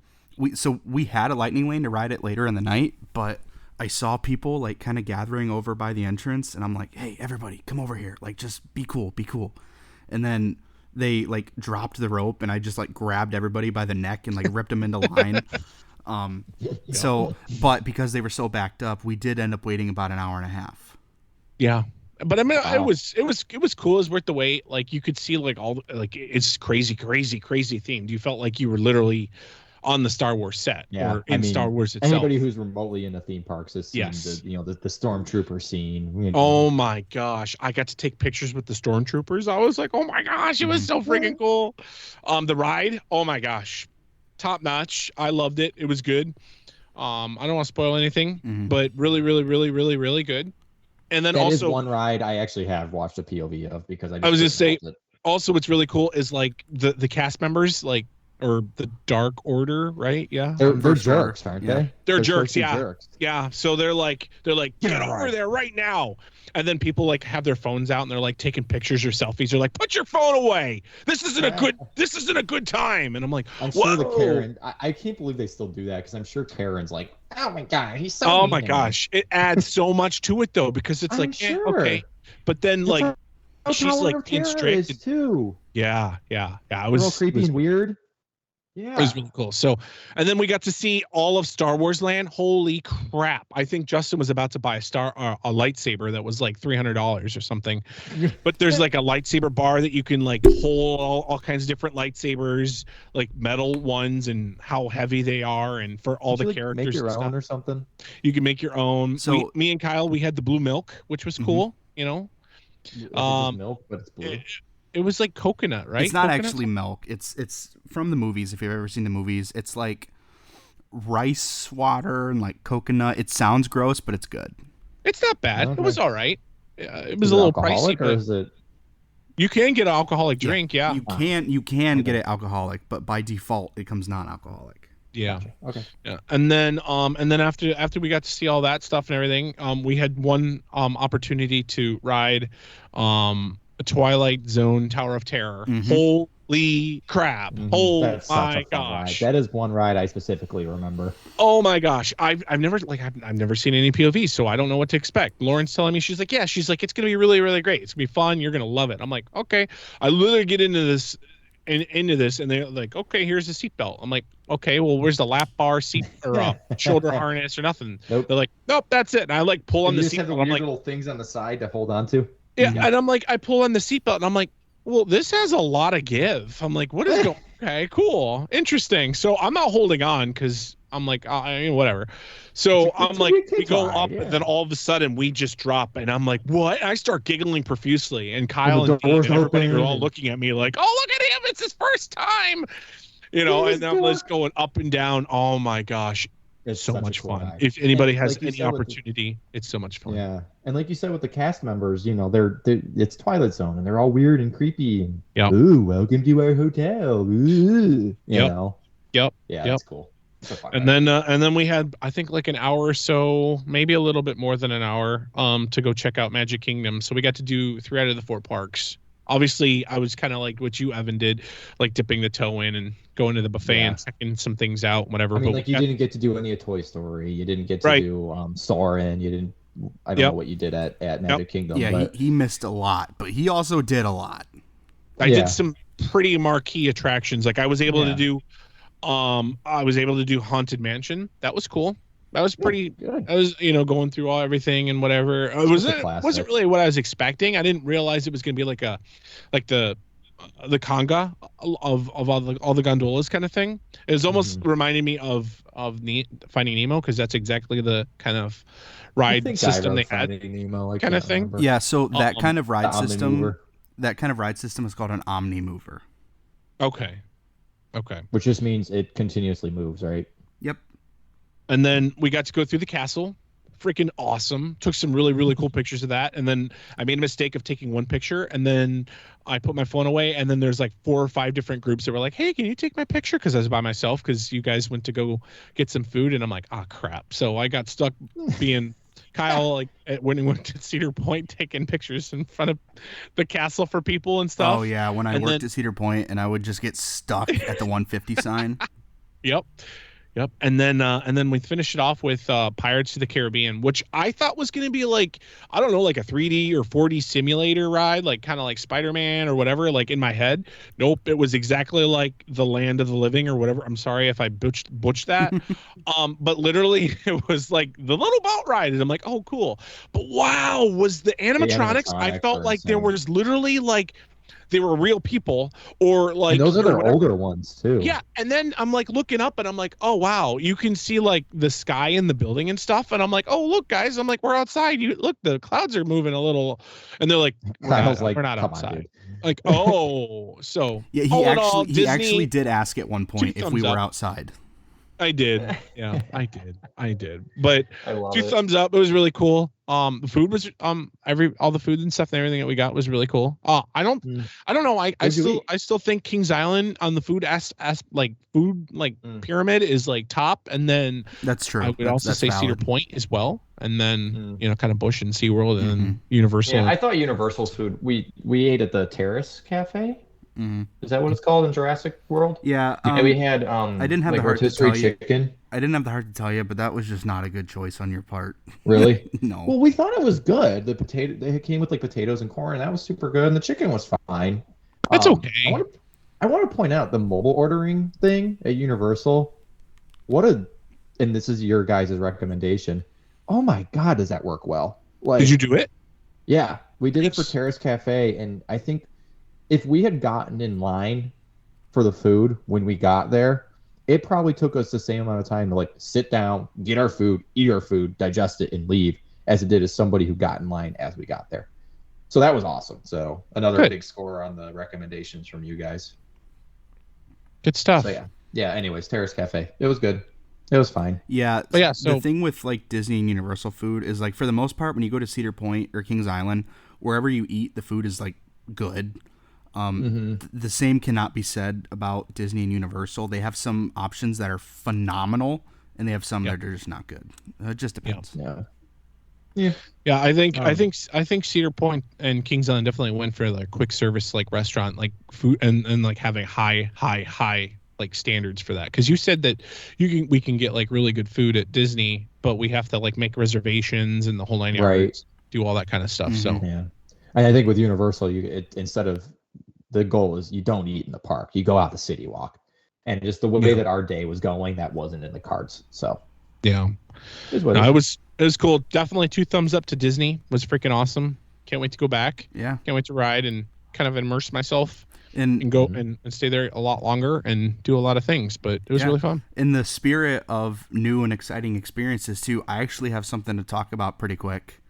We had a lightning lane to ride it later in the night, but I saw people like kind of gathering over by the entrance, and I'm like, hey, everybody, come over here. Like, just be cool. And then they like dropped the rope, and I just like grabbed everybody by the neck and like ripped them into line. So, but because they were so backed up, we did end up waiting about an hour and a half. Yeah. But I mean, Wow. it was cool. It was worth the wait. Like you could see like it's crazy themed. You felt like you were literally on the Star Wars set or in Star Wars itself. Anybody who's remotely into theme parks has seen the stormtrooper scene. Oh my gosh. I got to take pictures with the stormtroopers. I was like, oh my gosh, it was so freaking cool. The ride, oh my gosh. Top notch. I loved it. It was good. I don't want to spoil anything, but really, really, really, really, really good. And then that also is one ride I actually have watched a POV of because I was just say also what's really cool is like the cast members, like, or the Dark Order, right? Yeah, they're jerks, aren't they? They're jerks, yeah. Jerks. Yeah. So they're like get over there right now. And then people like have their phones out and they're like taking pictures or selfies. They're like, put your phone away. This isn't a good time. And I'm like, I'm sure the Karen. I can't believe they still do that because I'm sure Karen's like, oh my god, he's so. Oh my gosh, it adds so much to it though because it's like sure. okay, but then like she's like constricted too. Yeah. It Was was all creepy and weird. Yeah, it was really cool. So, and then we got to see all of Star Wars Land. Holy crap! I think Justin was about to buy a lightsaber that was like $300 or something. But there's like a lightsaber bar that you can like hold all kinds of different lightsabers, like metal ones, and how heavy they are, and for all the characters. Make your and own stuff. or something. You can make your own. So me and Kyle, we had the blue milk, which was cool. You know, It's milk, but it's blue. It was like coconut, right? It's not coconut? actually milk. It's from the movies. If you've ever seen the movies, it's like rice water and like coconut. It sounds gross, but it's good. It's not bad. Okay. It was all right. It was a little pricey, or is it? You can get an alcoholic drink. Yeah, you can get it alcoholic, but by default it comes non-alcoholic. Yeah. Okay. Yeah. And then after we got to see all that stuff and everything, we had one opportunity to ride a Twilight Zone Tower of Terror. Holy crap. Oh my gosh. Ride. That is one ride I specifically remember. Oh my gosh. I've never seen any POV, so I don't know what to expect. Lauren's telling me, she's like, it's gonna be really, really great. It's gonna be fun. You're gonna love it. I'm like, okay. I literally get into this and they're like, okay, here's the seatbelt. I'm like, okay, well, where's the lap bar seat or shoulder harness or nothing? Nope. They're like, nope, that's it. And I like pull on the seatbelt. I'm like little things on the side to hold on to. Yeah, and I'm like, I pull on the seatbelt and I'm like, well, this has a lot of give. I'm like, what is going? Okay, cool, interesting. So I'm not holding on because I'm like, whatever. So I'm like, we go up, and then all of a sudden we just drop, and I'm like, what? And I start giggling profusely, and Kyle and Dean and everybody are all looking at me like, oh, look at him, it's his first time, and I'm just going up and down. Oh my gosh. It's so much fun. Ride. If anybody has any opportunity, it's so much fun. Yeah, and like you said with the cast members, they're it's Twilight Zone, and they're all weird and creepy. And, ooh, welcome to our hotel. Ooh, you know. Yep. Yeah, that's cool. And then we had, I think, like an hour or so, maybe a little bit more than an hour, to go check out Magic Kingdom. So we got to do 3 out of the 4 parks. Obviously, I was kind of like what you, Evan, did, like dipping the toe in and going to the buffet and checking some things out, whatever. I mean, but like you didn't get to do any of Toy Story. You didn't get to Right. do Soarin'. You didn't. I don't know what you did at Magic Kingdom. Yeah, but he missed a lot, but he also did a lot. I did some pretty marquee attractions. Like I was able to do, Haunted Mansion. That was cool. That was pretty good. I was, going through everything and whatever. It wasn't really what I was expecting. I didn't realize it was going to be like the conga of all the gondolas kind of thing. It was almost reminding me of Finding Nemo, because that's exactly the kind of ride system they had, Nemo, kind of thing. Yeah, so that kind of ride system, is called an Omni Mover. Okay. Which just means it continuously moves, right? Yep. And then we got to go through the castle. Freaking awesome. Took some really, really cool pictures of that. And then I made a mistake of taking one picture, and then I put my phone away, and then there's like 4 or 5 different groups that were like, hey, can you take my picture? Because I was by myself, because you guys went to go get some food, and I'm like, oh crap. So I got stuck being Kyle, like when he went to Cedar Point, taking pictures in front of the castle for people and stuff. Oh yeah, when I worked at Cedar Point, and I would just get stuck at the 150 sign. Yep. And then we finished it off with Pirates of the Caribbean, which I thought was going to be like, I don't know, like a 3D or 4D simulator ride, like kind of like Spider-Man or whatever, like in my head. Nope, it was exactly like the Land of the Living or whatever. I'm sorry if I butched that. But literally it was like the little boat ride, and I'm like, oh, cool. But wow, was the animatronics I felt like there was literally like they were real people, or like, and those are their older ones too. Yeah. And then I'm like looking up, and I'm like, oh wow, you can see like the sky and the building and stuff. And I'm like, oh look guys, I'm like, we're outside. You look, the clouds are moving a little. And they're like, we're not outside. Like, oh, so yeah, he actually did ask at one point if we were outside. I did. Yeah, I did. But 2 thumbs up. It was really cool. The food was all the food and stuff and everything that we got was really cool. I don't know. I still think Kings Island on the food pyramid is like top, and then that's true. I would also say valid. Cedar Point as well, and then kind of Busch and SeaWorld and then Universal. Yeah, I thought Universal's food. We ate at the Terrace Cafe. Is that what it's called in Jurassic World? Yeah. We had I didn't have the heart to tell you. I didn't have the heart to tell you, but that was just not a good choice on your part. Really? No. Well, we thought it was good. The potato, they came with like potatoes and corn, and that was super good. And the chicken was fine. That's okay. I want to point out the mobile ordering thing at Universal. And this is your guys' recommendation. Oh my God, does that work well? Like, did you do it? Yeah, we did it for Terrace Cafe, and I think if we had gotten in line for the food when we got there, it probably took us the same amount of time to like sit down, get our food, eat our food, digest it, and leave as it did as somebody who got in line as we got there. So that was awesome. So another big score on the recommendations from you guys. Good stuff. So yeah. Anyways, Terrace Cafe, it was good. It was fine. Yeah. But yeah. So the thing with like Disney and Universal food is like for the most part, when you go to Cedar Point or Kings Island, wherever you eat, the food is like good. The same cannot be said about Disney and Universal. They have some options that are phenomenal, and they have some that are just not good. It just depends. Yeah. I think Cedar Point and Kings Island definitely went for like quick service, like restaurant, like food, and like having high like standards for that. Because you said that we can get like really good food at Disney, but we have to like make reservations and the whole 9 yards, do all that kind of stuff. So and I think with Universal, instead of the goal is you don't eat in the park. You go out the city walk. And just the way that our day was going, that wasn't in the cards. So it was cool. Definitely 2 thumbs up to Disney. It was freaking awesome. Can't wait to go back. Yeah. Can't wait to ride and kind of immerse myself and go and stay there a lot longer and do a lot of things. But it was really fun. In the spirit of new and exciting experiences too, I actually have something to talk about pretty quick.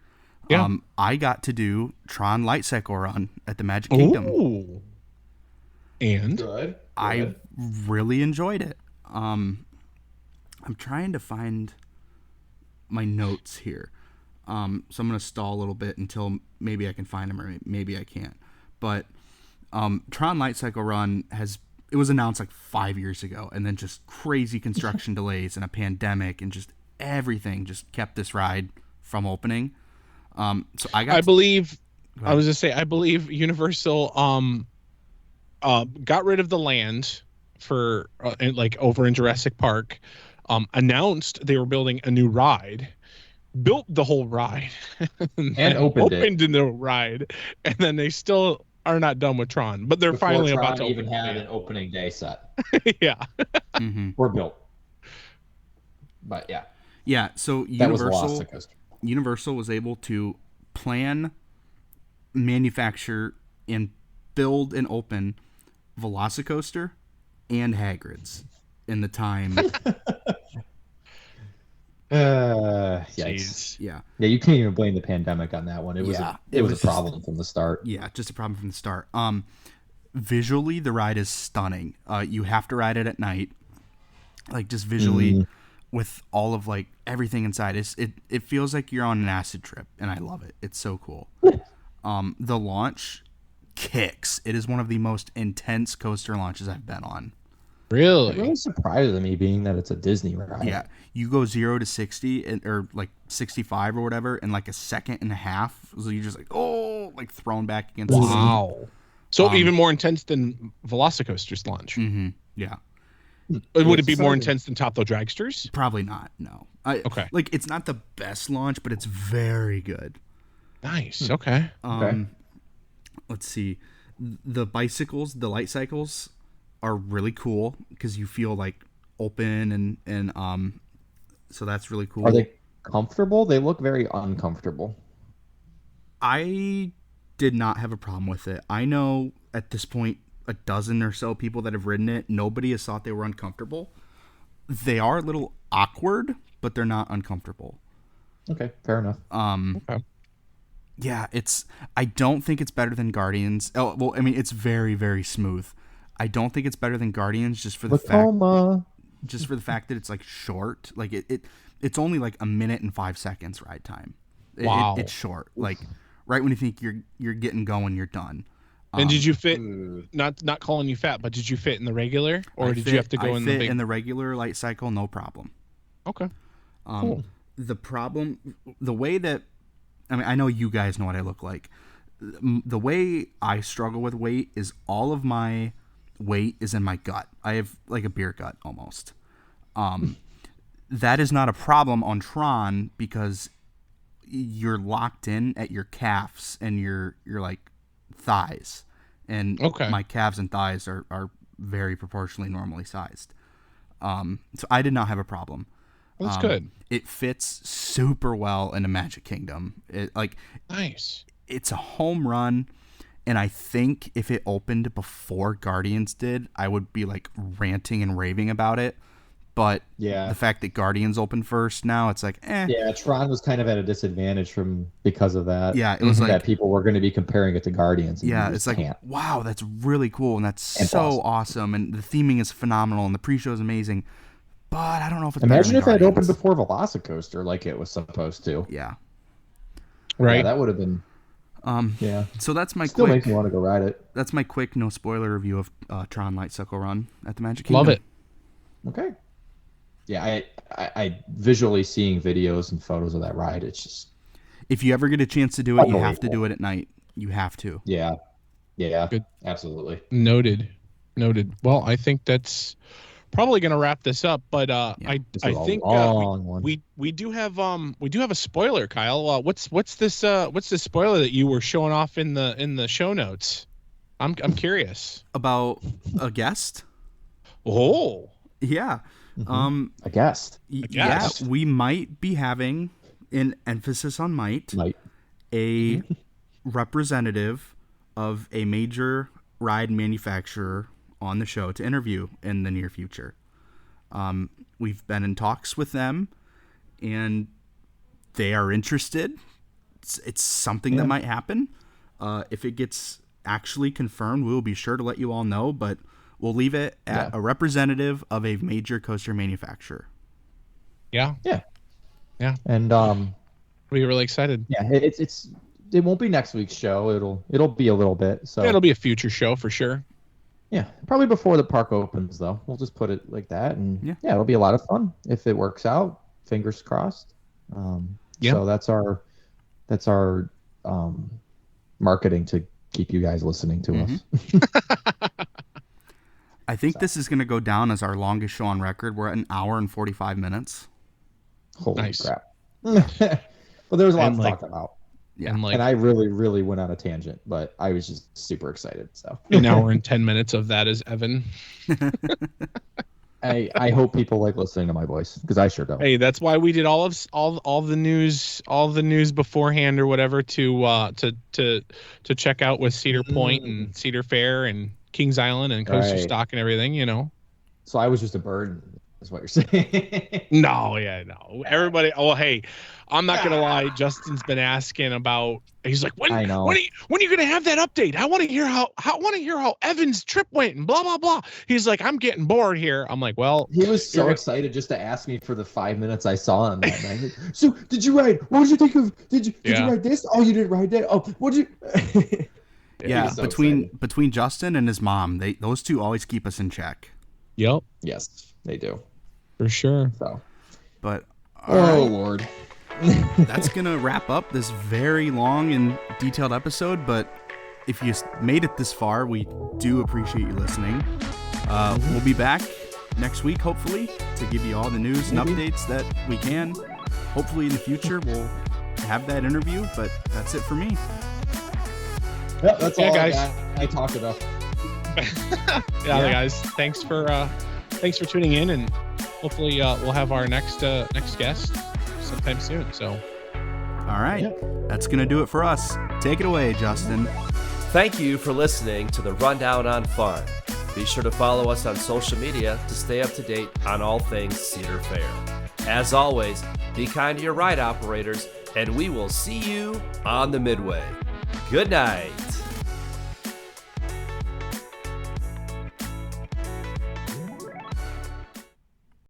Yeah. I got to do Tron Light Cycle Run at the Magic Kingdom. Ooh. And good. I really enjoyed it. I'm trying to find my notes here. So I'm going to stall a little bit until maybe I can find them or maybe I can't. But Tron Light Cycle Run it was announced like 5 years ago, and then just crazy construction delays and a pandemic and just everything just kept this ride from opening. So I believe I was gonna say, I believe Universal got rid of the land for like over in Jurassic Park, announced they were building a new ride, built the whole ride, And opened the ride, and then they still are not done with Tron, but they're before finally Tron about to even open had it. an opening day set. Yeah. We're built. But yeah. Yeah, so That was Velocicoaster. Universal was able to plan, manufacture, and build and open Velocicoaster and Hagrid's in the time. Yikes. Yeah. Yeah, you can't even blame the pandemic on that one. It was a problem from the start. Yeah, just a problem from the start. Visually, the ride is stunning. You have to ride it at night. Like, just visually, with all of, like, everything inside. It feels like you're on an acid trip, and I love it. It's so cool. The launch kicks. It is one of the most intense coaster launches I've been on. Really? It really surprises me, being that it's a Disney ride. Yeah, you go 0 to 60 or like 65 or whatever in like a second and a half. So you're just like, oh, like thrown back against the seat. Wow. So even more intense than Velocicoaster's launch. Mm-hmm. Yeah. Would it be more intense than Top Thrill Dragsters? Probably not. No. Okay. Like, it's not the best launch, but it's very good. Nice. Okay. Let's see. The bicycles, the light cycles, are really cool because you feel like open and so that's really cool. Are they comfortable? They look very uncomfortable. I did not have a problem with it. I know at this point a dozen or so people that have ridden it. Nobody has thought they were uncomfortable. They are a little awkward, but they're not uncomfortable. Okay, fair enough. Okay. Yeah, I don't think it's better than Guardians. Oh, well, I mean, it's very, very smooth. I don't think it's better than Guardians just for the fact that it's like short. Like it's only like a minute and 5 seconds ride time. Wow. It's short. Like right when you think you're getting going, you're done. And did you fit? Not calling you fat, but did you fit in the regular, or did you have to go in the big? In the regular light cycle? No problem. Okay. Cool. The way that, I mean, I know you guys know what I look like. The way I struggle with weight is all of my weight is in my gut. I have like a beer gut almost. That is not a problem on Tron because you're locked in at your calves and your like thighs, and my calves and thighs are very proportionally normally sized. So I did not have a problem. That's good. It fits super well into Magic Kingdom. Nice. It's a home run, and I think if it opened before Guardians did, I would be like ranting and raving about it. But the fact that Guardians opened first now, it's like, eh. Yeah, Tron was kind of at a disadvantage because of that. Yeah, it was like that people were going to be comparing it to Guardians. And yeah, it's like, wow, that's really cool, and that's so awesome, and the theming is phenomenal, and the pre-show is amazing. But I don't know if it's imagine if it had opened before Velocicoaster like it was supposed to. Yeah. Right. Yeah, that would have been. Yeah. So that's my still makes me want to go ride it. That's my quick, no spoiler review of Tron Light Cycle Run at the Magic Kingdom. Love it. Okay. Yeah, I visually seeing videos and photos of that ride. It's just. If you ever get a chance to do it, you have to do it at night. You have to. Yeah. Yeah. Good. Absolutely. Noted. Well, I think that's probably going to wrap this up, but I think we do have a spoiler, Kyle. What's this spoiler that you were showing off in the show notes? I'm curious about a guest. Oh yeah, a guest. Yeah, we might be having an emphasis on might a representative of a major ride manufacturer on the show to interview in the near future. We've been in talks with them, and they are interested. It's something that might happen. If it gets actually confirmed, we will be sure to let you all know, but we'll leave it at a representative of a major coaster manufacturer. Yeah. And we're really excited. Yeah, it won't be next week's show. It'll be a little bit. So it'll be a future show for sure. Yeah, probably before the park opens, though. We'll just put it like that, and it'll be a lot of fun if it works out. Fingers crossed. So that's our marketing to keep you guys listening to us. I think this is going to go down as our longest show on record. We're at an hour and 45 minutes. Holy crap. Well, there was a lot to talk about. Yeah. And I really, really went on a tangent, but I was just super excited. So an hour and 10 minutes of that is Evan. I hope people like listening to my voice, because I sure don't. Hey, that's why we did all the news beforehand or whatever to check out with Cedar Point and Cedar Fair and Kings Island and Coasterstock and everything, you know. So I was just a burden, is what you're saying. No. Everybody. Oh, hey, I'm not gonna lie. Justin's been asking about. He's like, when are you gonna have that update? I want to hear how Evan's trip went and blah blah blah. He's like, I'm getting bored here. I'm like, well, he was so excited just to ask me for the 5 minutes I saw him that night. So did you ride? What did you think of? Did you ride this? Oh, you didn't ride that. Oh, what did you? Yeah, so between Justin and his mom, those two always keep us in check. Yep. Yes, they do. For sure. So, but Lord. That's going to wrap up this very long and detailed episode, but if you made it this far, we do appreciate you listening. We'll be back next week, hopefully, to give you all the news and updates that we can. Hopefully in the future, we'll have that interview, but that's it for me. Yep, that's all guys. I talked about. Guys, thanks for tuning in, and hopefully we'll have our next guest sometime soon. So, all right, That's gonna do it for us. Take it away, Justin. Thank you for listening to the Rundown on Fun. Be sure to follow us on social media to stay up to date on all things Cedar Fair. As always, be kind to your ride operators, and we will see you on the Midway. Good night.